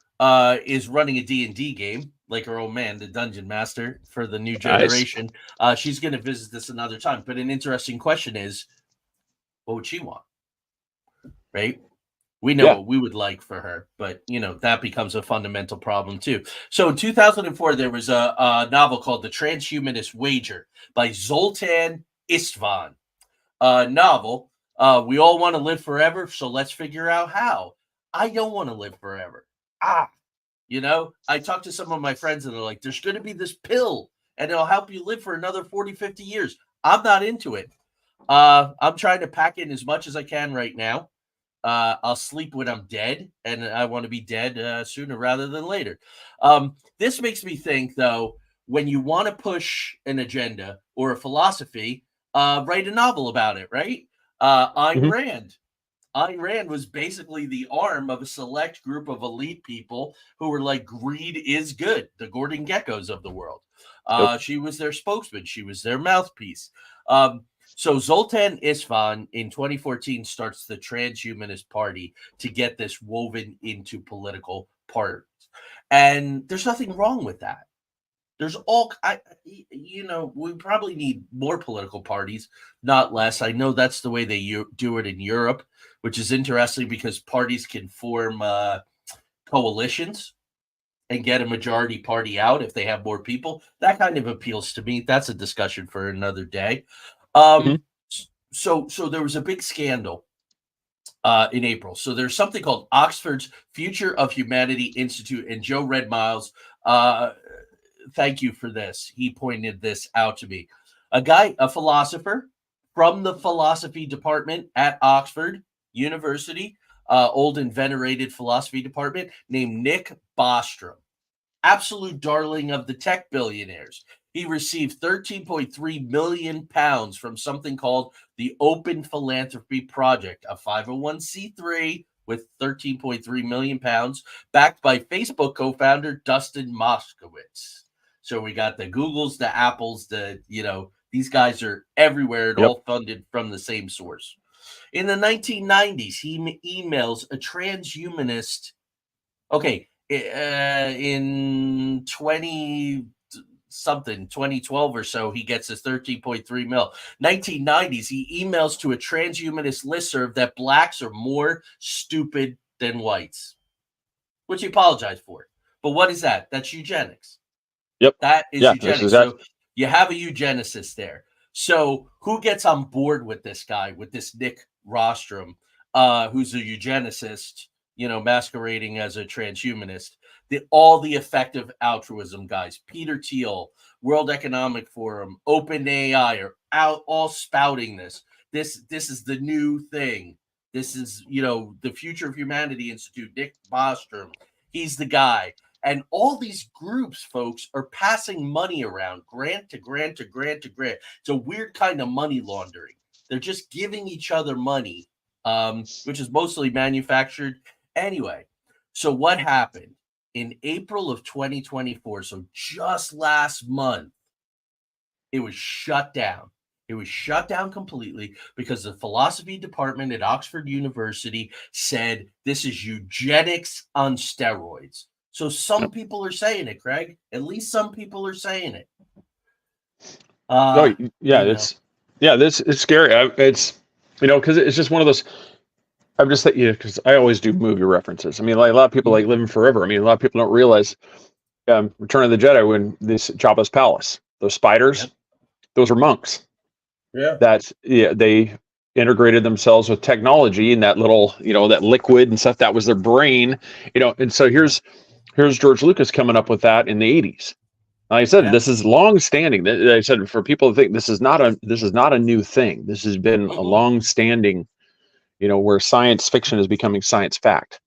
is running a D&D game, like her old man, the dungeon master for the new generation. Nice. She's going to visit this another time. But an interesting question is, what would she want? Right? We know what we would like for her, but, that becomes a fundamental problem, too. So in 2004, there was a novel called The Transhumanist Wager by Zoltan Istvan. Novel, we all want to live forever, so let's figure out how. I don't want to live forever. I talked to some of my friends and they're like, there's going to be this pill and it'll help you live for another 40, 50 years. I'm not into it. I'm trying to pack in as much as I can right now. I'll sleep when I'm dead, and I want to be dead sooner rather than later. This makes me think, though, when you want to push an agenda or a philosophy, write a novel about it, right? Ayn Rand. Ayn Rand was basically the arm of a select group of elite people who were like, greed is good, the Gordon Geckos of the world. She was their spokesman. She was their mouthpiece. So Zoltan Istvan in 2014 starts the Transhumanist Party to get this woven into political parties. And there's nothing wrong with that. There's we probably need more political parties, not less. I know that's the way they do it in Europe, which is interesting because parties can form coalitions and get a majority party out if they have more people. That kind of appeals to me. That's a discussion for another day. So there was a big scandal in April. So there's something called Oxford's Future of Humanity Institute, and Joe Red Miles, thank you for this. He pointed this out to me. A philosopher from the philosophy department at Oxford University, old and venerated philosophy department, named Nick Bostrom, absolute darling of the tech billionaires. He received 13.3 million pounds from something called the Open Philanthropy Project, a 501c3 with 13.3 million pounds, backed by Facebook co-founder Dustin Moskowitz. So we got the Googles, the Apples, these guys are everywhere and all funded from the same source. In the 1990s, he emails a transhumanist. Okay, in 2012 or so, he gets his 13.3 mil. 1990s, he emails to a transhumanist listserv that blacks are more stupid than whites, which he apologized for. But what is that? That's eugenics. Yep. That is eugenics. So you have a eugenicist there. So who gets on board with this guy, with this Nick Rostrom, who's a eugenicist, masquerading as a transhumanist? All the effective altruism guys, Peter Thiel, World Economic Forum, OpenAI are out all spouting this. This is the new thing. This is, the Future of Humanity Institute, Nick Bostrom. He's the guy. And all these groups, folks, are passing money around, grant to grant to grant to grant. It's a weird kind of money laundering. They're just giving each other money, which is mostly manufactured. Anyway, so what happened? in April of 2024, so just last month, it was shut down. It was shut down completely because the philosophy department at Oxford University said this is eugenics on steroids. So some people are saying it, Craig. At least some people are saying it. Oh, yeah, you know. this it's scary. It's because it's just one of those. I'm just that because I always do movie references. I mean, like a lot of people like Living Forever. I mean, a lot of people don't realize Return of the Jedi when this Jabba's palace, those spiders, those are monks. Yeah. They integrated themselves with technology and that little, that liquid and stuff. That was their brain, And so here's George Lucas coming up with that in the 80s. Like I said, this is long standing. I said for people to think this is not a new thing. This has been a long standing, where science fiction is becoming science fact.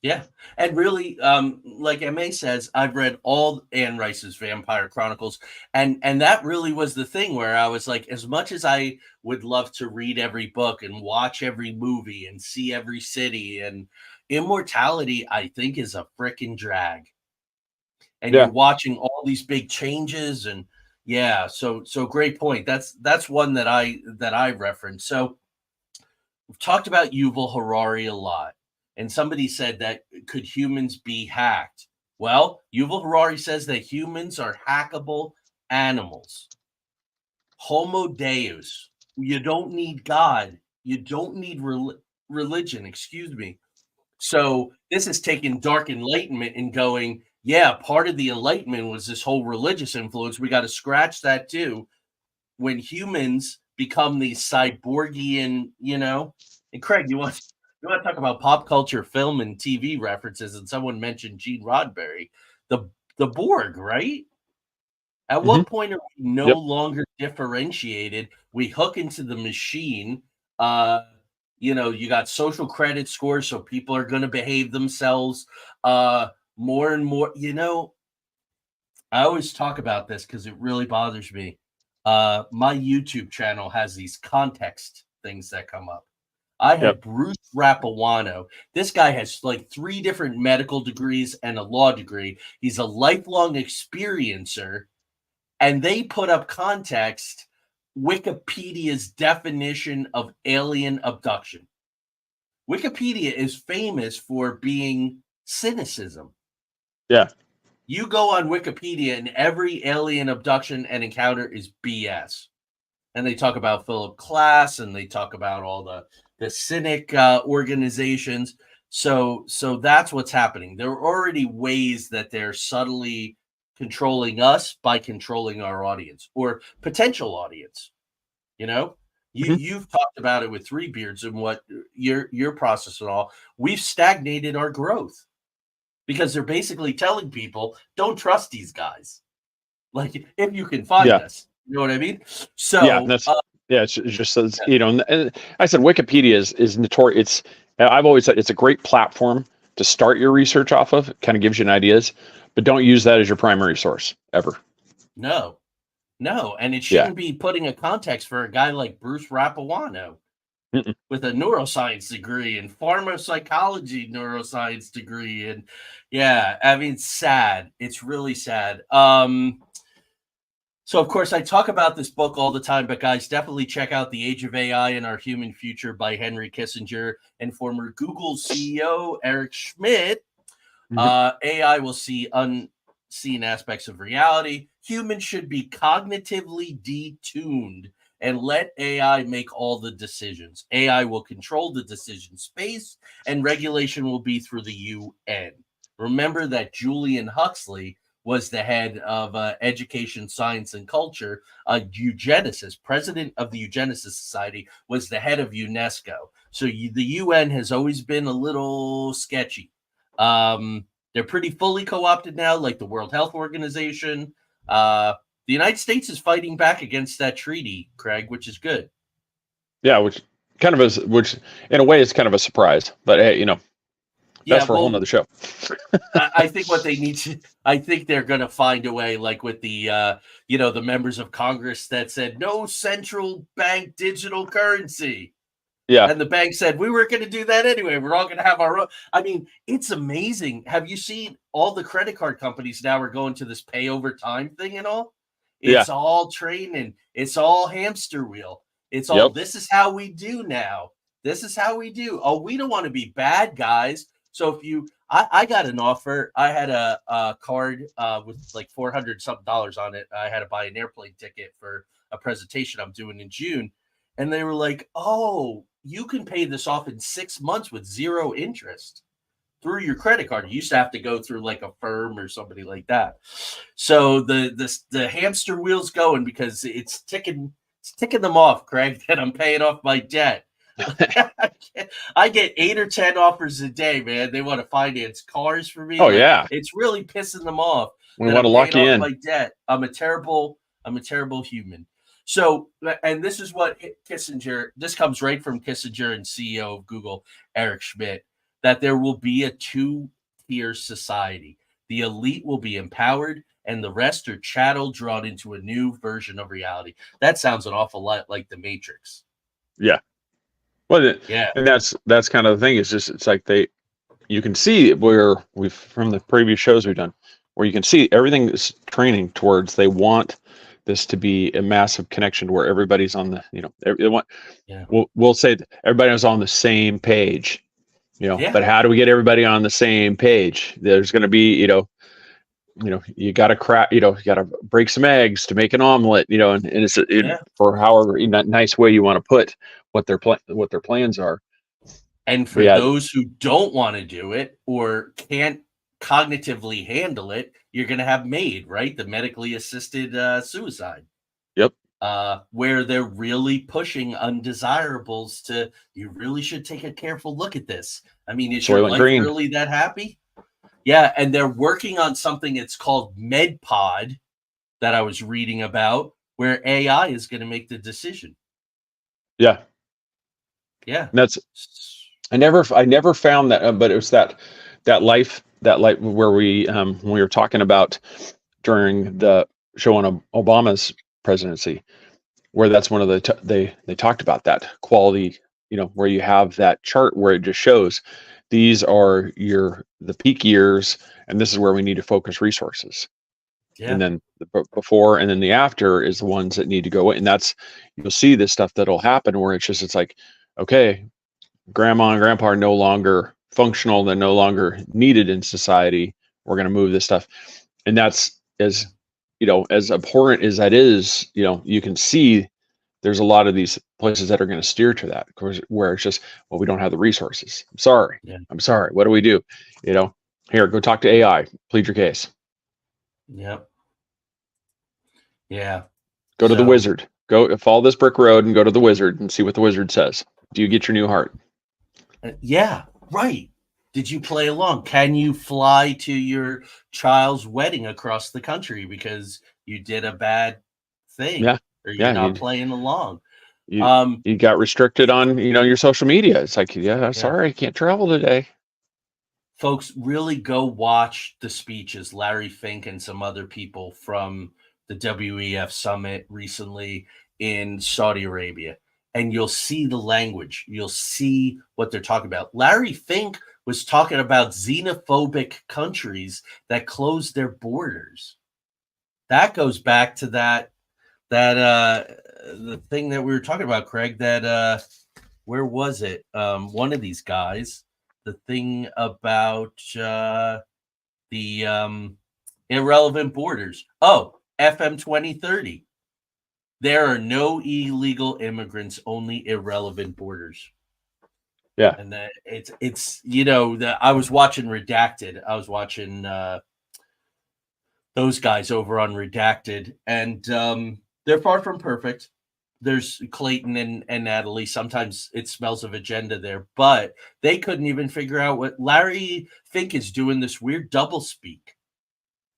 Yeah. And really, like MA says, I've read all Anne Rice's Vampire Chronicles, and that really was the thing where I was like, as much as I would love to read every book and watch every movie and see every city, and immortality, I think, is a freaking drag. And you're watching all these big changes, and so great point. That's one that I reference. So we've talked about Yuval Harari a lot. And somebody said that could humans be hacked? Well, Yuval Harari says that humans are hackable animals. Homo Deus. You don't need God. You don't need religion. Excuse me. So this is taking dark enlightenment and going, part of the enlightenment was this whole religious influence. We got to scratch that too. When humans become these cyborgian, and Craig, you want to talk about pop culture, film, and TV references, and someone mentioned Gene Roddenberry, the Borg, right? At what point are we no longer differentiated? We hook into the machine. You got social credit scores, so people are going to behave themselves more and more. I always talk about this because it really bothers me. My YouTube channel has these context things that come up. I had Bruce Rapawano. This guy has like 3 different medical degrees and a law degree. He's a lifelong experiencer. And they put up context, Wikipedia's definition of alien abduction. Wikipedia is famous for being cynicism. Yeah. You go on Wikipedia and every alien abduction and encounter is BS. And they talk about Philip Klass and they talk about all the cynic organizations. So that's what's happening. There are already ways that they're subtly controlling us by controlling our audience or potential audience. You've talked about it with Three Beards and what your process and all. We've stagnated our growth because they're basically telling people, don't trust these guys. Like, if you can find us, you know what I mean? So it's just and I said Wikipedia is notorious. I've always said it's a great platform to start your research off of. It kind of gives you an ideas, but don't use that as your primary source ever. No, and it shouldn't be putting a context for a guy like Bruce Rapawano with a neuroscience degree and pharmacology neuroscience degree, and sad. It's really sad. So, of course, I talk about this book all the time, but guys, definitely check out The Age of AI and Our Human Future by Henry Kissinger and former Google CEO Eric Schmidt. AI will see unseen aspects of reality. Humans should be cognitively detuned and let AI make all the decisions. AI will control the decision space, and regulation will be through the UN. Remember that Julian Huxley was the head of Education, Science, and Culture, a eugenicist, president of the Eugenicist Society, was the head of UNESCO. So the UN has always been a little sketchy. They're pretty fully co-opted now, like the World Health Organization. The United States is fighting back against that treaty, Craig, which is good. Yeah, which in a way is kind of a surprise, but hey, that's for a whole nother show. I think what they need to, I think they're going to find a way, like with the, the members of Congress that said no central bank digital currency. Yeah. And the bank said, we weren't going to do that anyway. We're all going to have our own. I mean, it's amazing. Have you seen all the credit card companies now are going to this pay over time thing and all? It's Yeah. all training. It's all hamster wheel. It's all, Yep. this is how we do now. This is how we do. Oh, we don't want to be bad guys. So if you, I got an offer. I had a card with like $400 something on it. I had to buy an airplane ticket for a presentation I'm doing in June. And they were like, oh, you can pay this off in 6 months with 0 interest through your credit card. You used to have to go through like a firm or somebody like that. So the hamster wheel's going because it's ticking them off, Craig, that I'm paying off my debt. I get 8 or 10 offers a day, man. They want to finance cars for me. Oh, like, yeah. It's really pissing them off. We want to lock you in. My debt. I'm a terrible human. So, and this is what Kissinger, this comes right from Kissinger and CEO of Google, Eric Schmidt, that there will be a 2-tier society. The elite will be empowered and the rest are chattel drawn into a new version of reality. That sounds an awful lot like the Matrix. Yeah. Well, yeah. And that's kind of the thing. It's like you can see where from the previous shows we've done, where you can see everything is training towards, they want this to be a massive connection where everybody's on the, we'll say that everybody's on the same page, but how do we get everybody on the same page? There's going to be, you got to crack, you got to break some eggs to make an omelet, and it's for however nice way you want to put what their plans are. And for those who don't want to do it or can't cognitively handle it, you're going to have MAID, right? The medically assisted suicide. Yep. Where they're really pushing undesirables to, you really should take a careful look at this. I mean, is your life really that happy? Yeah. And they're working on something, it's called MedPod, that I was reading about, where AI is going to make the decision. Yeah. Yeah. And I never found that, but it was that life where we when we were talking about during the show on Obama's presidency, where that's one of the they talked about that quality, where you have that chart where it just shows these are the peak years and this is where we need to focus resources. Yeah. And then the before and then the after is the ones that need to go in. And you'll see this stuff that'll happen where it's like, okay, grandma and grandpa are no longer functional, they're no longer needed in society, we're going to move this stuff. And that's as abhorrent as that is, you can see there's a lot of these places that are going to steer to that, where it's just, well, we don't have the resources. I'm sorry. What do we do? Here, go talk to AI, plead your case. Yep. Yeah. Go to the wizard. Go follow this brick road and go to the wizard and see what the wizard says. Do you get your new heart? Yeah, right. Did you play along? Can you fly to your child's wedding across the country because you did a bad thing? Yeah. Or you're not playing along. You got restricted on, your social media. It's like, sorry, I can't travel today. Folks, really go watch the speeches, Larry Fink and some other people from the WEF summit recently in Saudi Arabia. And you'll see the language. You'll see what they're talking about. Larry Fink was talking about xenophobic countries that closed their borders. That goes back to that the thing that we were talking about, Craig, that where was it? One of these guys, the thing about the irrelevant borders. Oh, FM 2030. There are no illegal immigrants, only irrelevant borders. Yeah. And it's I was watching Redacted. I was watching those guys over on Redacted, and they're far from perfect. There's Clayton and Natalie. Sometimes it smells of agenda there, but they couldn't even figure out what Larry Fink is doing, this weird double speak,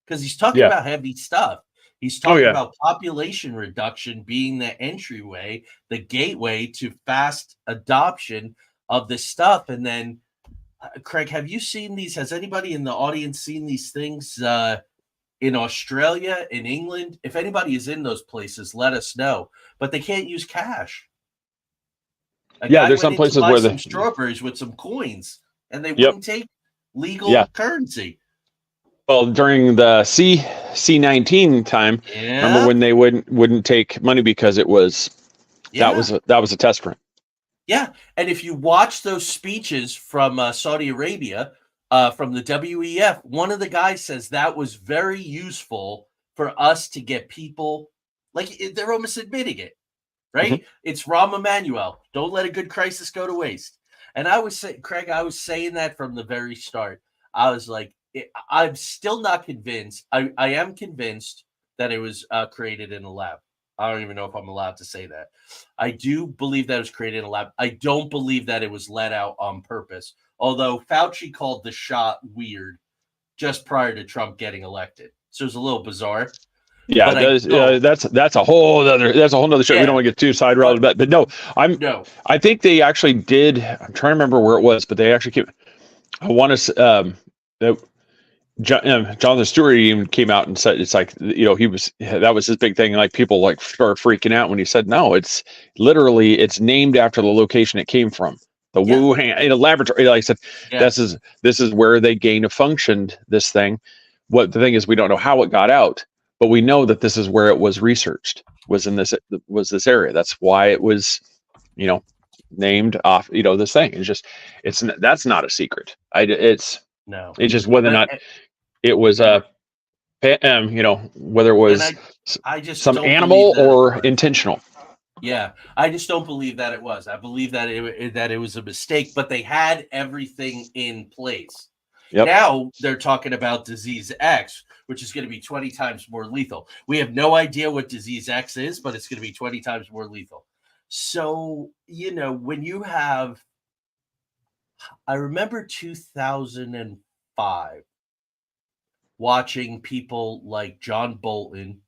because he's talking about heavy stuff. He's talking about population reduction being the entryway, the gateway to fast adoption of this stuff. And then, Craig, have you seen these? Has anybody in the audience seen these things in Australia, in England? If anybody is in those places, let us know. But they can't use cash. A Yeah, guy there's went some in to places buy where some strawberries with some coins, and they yep, wouldn't take legal yeah. currency. Well, during the C19 time, remember Yeah, when they wouldn't take money because it was that yeah, was a test run. yeah. And if you watch those speeches from Saudi Arabia, from the WEF, one of the guys says that was very useful for us to get people, like they're almost admitting it, Mhm. right? It's Rahm Emanuel. Don't let a good crisis go to waste. And I was saying, Craig, I was saying that from the very start. I was like, I'm still not convinced. I am convinced that it was created in a lab. I don't even know if I'm allowed to say that. I do believe that it was created in a lab. I don't believe that it was let out on purpose. Although Fauci called the shot weird just prior to Trump getting elected. So it's a little bizarre. Yeah, But I don't. that's a whole other show. We don't Yeah. want to get too side rolled, but no, No. I think they actually did. I'm trying to remember where it was, but they actually came. I want to that Jonathan Stewart even came out and said it's like that was his big thing. Like people like started freaking out when he said no. It's literally it's named after the location it came from. The Yeah. Wuhan in a laboratory. Like I said, Yeah. this is where they gain of functioned this thing. What the thing is, we don't know how it got out, but we know that this is where it was researched. Was this area? That's why it was, named off. This thing. That's not a secret. It's No. just whether or But not it was and whether it was I just some don't believe animal that it or was. intentional. Yeah, I just don't believe that it was. I believe that it was a mistake, but they had everything in place. Yep. Now they're talking about disease X, which is going to be 20 times more lethal. We have no idea what disease X is, but it's going to be 20 times more lethal. So, when you have, I remember 2005 watching people like John Bolton,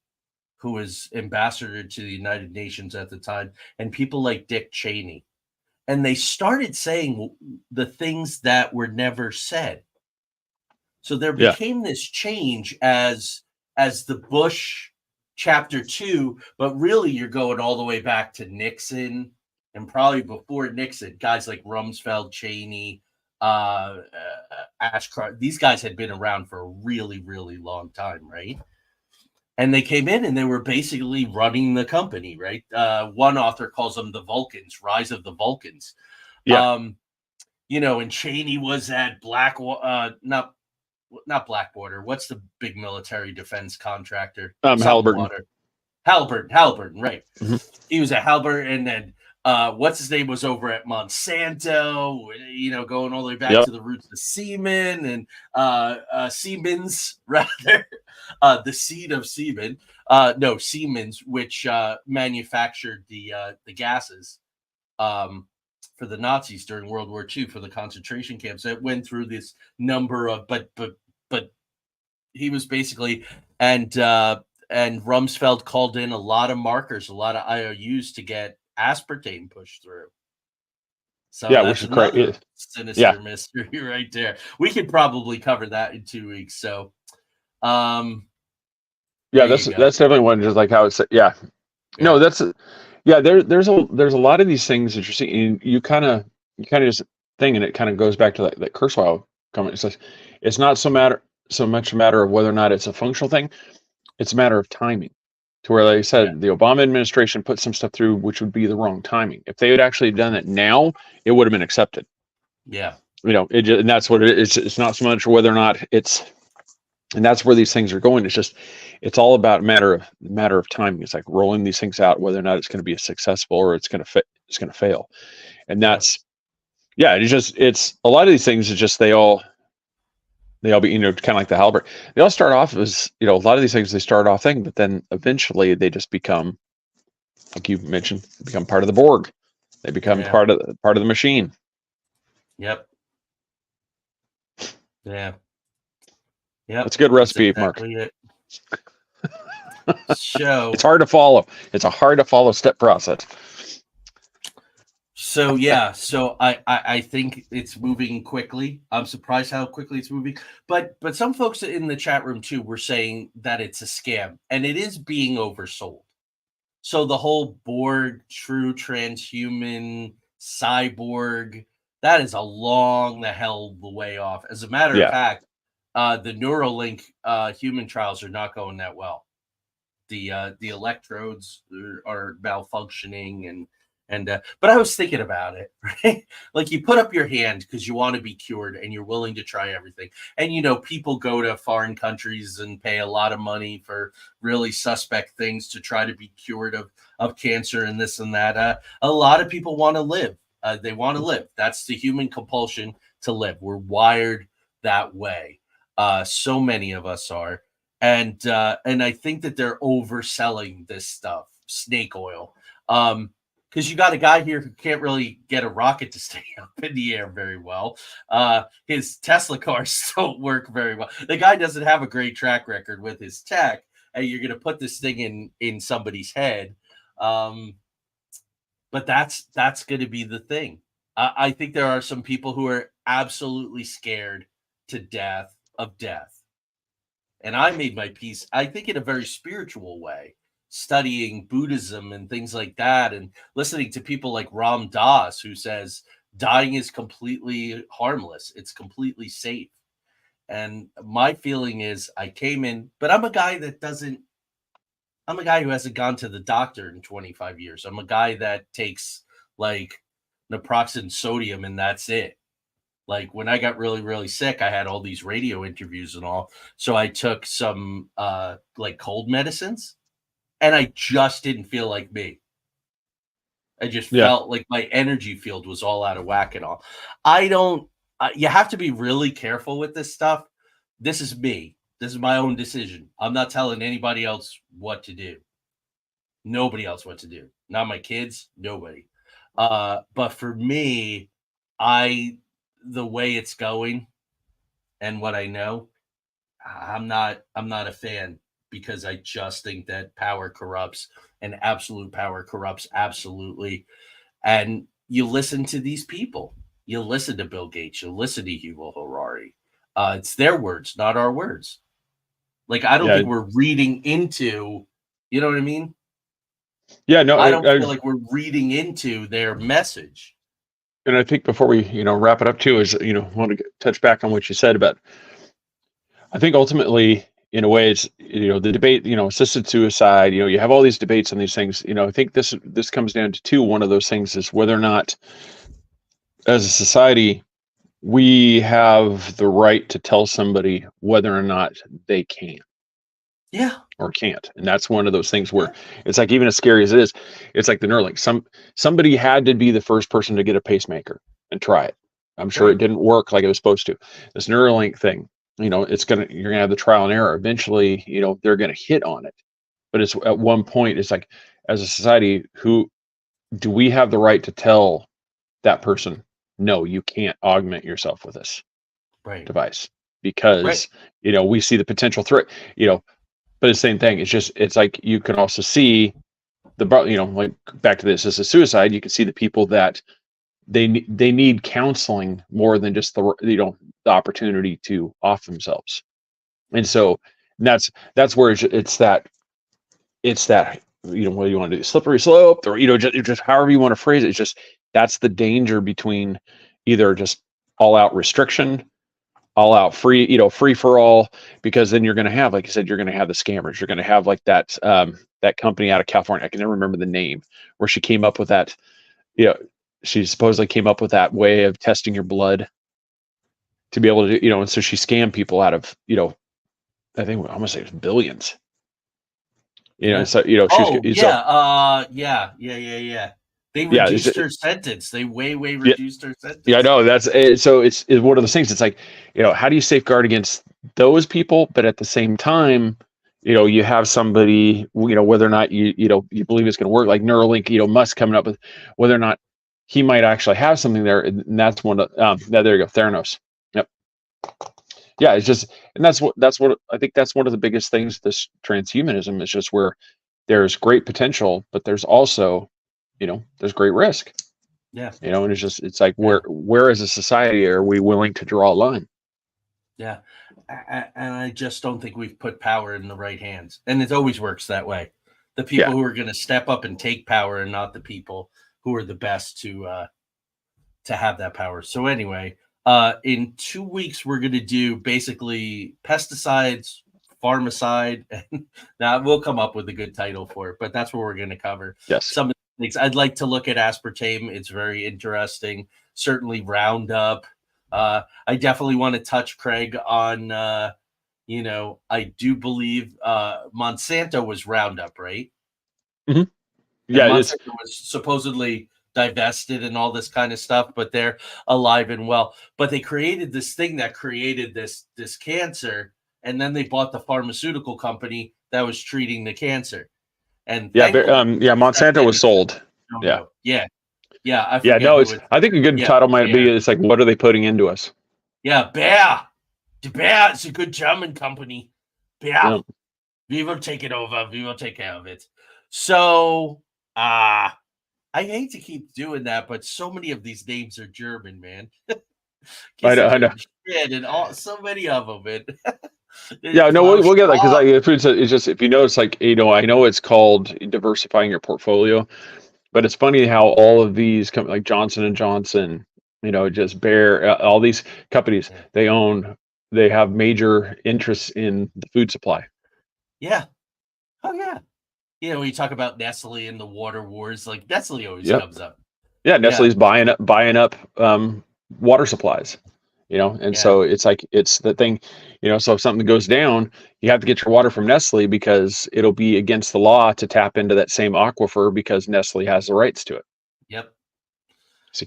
who was ambassador to the United Nations at the time, and people like Dick Cheney. And they started saying the things that were never said. So there Yeah. became this change as the Bush chapter 2, but really you're going all the way back to Nixon and probably before Nixon, guys like Rumsfeld, Cheney, Ashcroft. These guys had been around for a really, really long time, right? And they came in and they were basically running the company, right? One author calls them the Vulcans, Rise of the Vulcans. Yeah. And Cheney was at not Blackwater. What's the big military defense contractor? Halliburton. Halliburton, right. Mm-hmm. He was at Halliburton, and then what's his name was over at Monsanto, going all the way back to the roots of semen and Siemens, rather, the seed of semen. Siemens, which manufactured the gases for the Nazis during World War II for the concentration camps. That went through this number of, but he was basically, and Rumsfeld called in a lot of markers, a lot of IOUs to get aspartame pushed through. So yeah, that's another sinister mystery right there. We could probably cover that in 2 weeks. So, that's definitely one. Just like how it's no, that's there's a lot of these things that you're seeing. You kind of just think, and it kind of goes back to that Kurzweil comment. It says it's not so much a matter of whether or not it's a functional thing. It's a matter of timing. To where, like I said, the Obama administration put some stuff through which would be the wrong timing. If they had actually done it now, it would have been accepted. Yeah. And that's what it is. It's not so much whether or not it's, and that's where these things are going. It's all about matter of timing. It's like rolling these things out, whether or not it's going to be successful or it's going to fail. And that's, it's a lot of these things. It's just they all be, kind of like the Halbert. They all start off as, a lot of these things, they start off thing, but then eventually they just become, like you mentioned, become part of the Borg. They become part of the machine. Yep. Yeah. Yep. That's a good recipe, exactly Mark. So it's hard to follow. It's a hard to follow step process. So I think it's moving quickly. I'm surprised how quickly it's moving. But some folks in the chat room too were saying that it's a scam, and it is being oversold. So the whole Borg true transhuman cyborg. That is a long the hell the way off. As a matter of Yeah. fact, the Neuralink human trials are not going that well. The electrodes are malfunctioning, but I was thinking about it, right? Like, you put up your hand because you want to be cured and you're willing to try everything. And people go to foreign countries and pay a lot of money for really suspect things to try to be cured of cancer and this and that. A lot of people want to live. They want to live. That's the human compulsion to live. We're wired that way. So many of us are. And I think that they're overselling this stuff, snake oil. Because you got a guy here who can't really get a rocket to stay up in the air very well. His Tesla cars don't work very well. The guy doesn't have a great track record with his tech, and you're going to put this thing in somebody's head. But that's going to be the thing. I think there are some people who are absolutely scared to death of death. And I made my peace, I think, in a very spiritual way, studying Buddhism and things like that, and listening to people like Ram Dass, who says dying is completely harmless. It's completely safe. And my feeling is I came in, but I'm a guy who hasn't gone to the doctor in 25 years. I'm a guy that takes like naproxen sodium and that's it. Like, when I got really, really sick, I had all these radio interviews and all. So I took some like cold medicines, and I just didn't feel like me. I just felt like my energy field was all out of whack and all. You have to be really careful with this stuff. This is me. This is my own decision. I'm not telling anybody else what to do. Nobody else what to do. Not my kids, nobody. But for me, the way it's going and what I know, I'm not a fan, because I just think that power corrupts, and absolute power corrupts absolutely. And you listen to these people. You listen to Bill Gates. You listen to Yuval Harari. It's their words, not our words. Like, I don't think we're reading into, you know what I mean? Yeah, no, I don't feel like we're reading into their message. And I think before we, wrap it up too, is, want to touch back on what you said about, I think ultimately, in a way, it's, the debate, assisted suicide, you have all these debates on these things. I think this comes down to two. One of those things is whether or not, as a society, we have the right to tell somebody whether or not they can. Yeah. Or can't. And that's one of those things where it's like, even as scary as it is, it's like the Neuralink. Somebody had to be the first person to get a pacemaker and try it. I'm sure it didn't work like it was supposed to. This Neuralink thing, you're gonna have the trial and error. Eventually, they're gonna hit on it. But it's at one point, it's like, as a society, who do we have the right to tell that person, no, you can't augment yourself with this device, because we see the potential threat, but the same thing. It's like, you can also see like, back to this as a suicide, you can see the people that they need counseling more than just the opportunity to off themselves. And so that's where it's that whether you want to do slippery slope, or just however you want to phrase it. It's just, that's the danger between either just all out restriction, all out free for all, because then you're going to have, like you said, you're going to have the scammers. You're going to have like that company out of California, I can never remember the name, where she came up with that, she supposedly came up with that way of testing your blood to be able to do, and so she scammed people out of, I think I'm gonna say it was billions. So They reduced her sentence. They way reduced her sentence. Yeah, I know. That's so. It's one of those things. It's like, how do you safeguard against those people? But at the same time, you have somebody, whether or not you believe it's going to work, like Neuralink, Musk coming up with whether or not he might actually have something there, and that's one of there you go, Theranos. Yep. Yeah, it's just, and that's what I think, that's one of the biggest things. This transhumanism is just where there's great potential, but there's also, there's great risk. Yeah. And it's like, where as a society are we willing to draw a line? Yeah. And I just don't think we've put power in the right hands. And it always works that way. The people who are going to step up and take power are not the people who are the best to to have that power. So anyway, in 2 weeks we're going to do basically pesticides, pharmacide, and now we'll come up with a good title for it, but that's what we're going to cover. Yes. Some of the things I'd like to look at aspartame. It's very interesting. Certainly Roundup. I definitely want to touch Craig on, I do believe Monsanto was Roundup, right? Mm-hmm. And Yeah, Monsanto was supposedly divested and all this kind of stuff, but they're alive and well. But they created this thing that created this cancer, and then they bought the pharmaceutical company that was treating the cancer. And Monsanto was sold. Yeah. I forget no, who I think a good title might be, it's like, what are they putting into us? Yeah, Bayer. The Bayer is a good German company. Bayer. Yeah. We will take it over. We will take care of it. So, I hate to keep doing that, but so many of these names are German, man. I know. And so many of them, man. We'll get that, because it's just, if you notice, like, I know it's called diversifying your portfolio, but it's funny how all of these companies, like Johnson & Johnson, just Bayer, all these companies, they have major interests in the food supply. Yeah. Oh, yeah. When you talk about Nestle and the water wars, like Nestle always comes up. Yeah, Nestle's buying up water supplies, so it's like, it's the thing, so if something goes down, you have to get your water from Nestle, because it'll be against the law to tap into that same aquifer, because Nestle has the rights to it. Yep. So you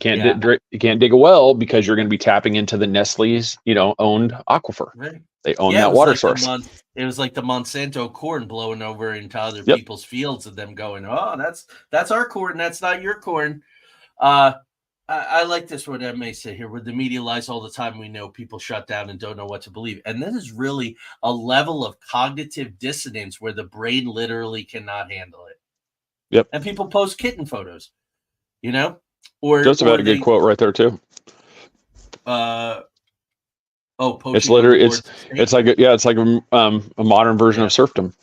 can't dig a well, because you're going to be tapping into the Nestle's, owned aquifer. Right. They own that water source. It was like the Monsanto corn blowing over into other people's fields, and them going, "Oh, that's our corn. That's not your corn." I like this, what Em may say here, where the media lies all the time. We know people shut down and don't know what to believe. And this is really a level of cognitive dissonance where the brain literally cannot handle it. Yep. And people post kitten photos, Or Joseph had a good quote right there too. It's literally, it's like a modern version of serfdom.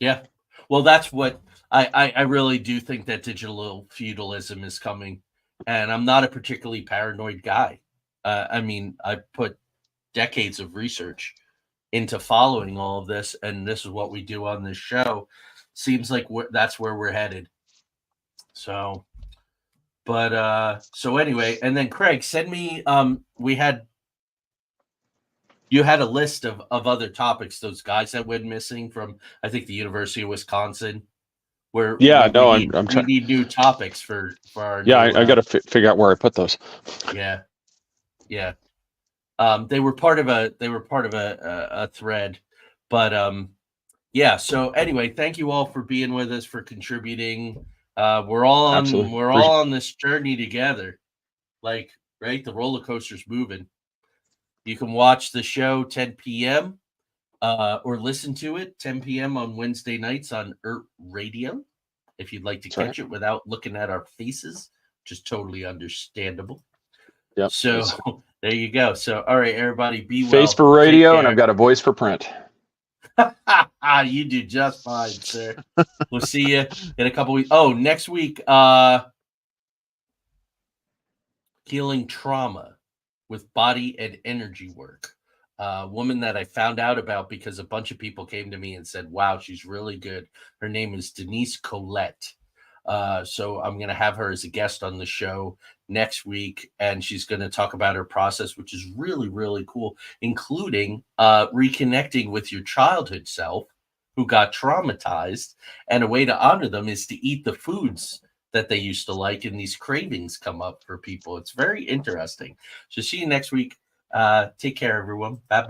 Yeah. Well, that's what I really do think, that digital feudalism is coming. And I'm not a particularly paranoid guy. I put decades of research into following all of this, and this is what we do on this show. Seems like that's where we're headed. So, so anyway, and then Craig, send me, you had a list of other topics, those guys that went missing from, I think, the University of Wisconsin. Where we need new topics for our. Yeah, I got to figure out where I put those. Yeah. They were part of a thread, but So anyway, thank you all for being with us, for contributing. We're all on this journey together. Like, right, the roller coaster's moving. You can watch the show 10 p.m. Or listen to it 10 p.m. on Wednesday nights on Radio, if you'd like to catch it without looking at our faces, which is totally understandable. Yep. So there you go. So, all right, everybody, be well. Face for radio, and I've got a voice for print. You do just fine, sir. We'll see you in a couple weeks. Oh, next week, healing trauma with body and energy work. A woman that I found out about because a bunch of people came to me and said, wow, she's really good. Her name is Denise Colette. So I'm going to have her as a guest on the show next week, and she's going to talk about her process, which is really, really cool, including reconnecting with your childhood self who got traumatized. And a way to honor them is to eat the foods that they used to like, and these cravings come up for people. It's very interesting. So see you next week. Take care, everyone. Bye-bye.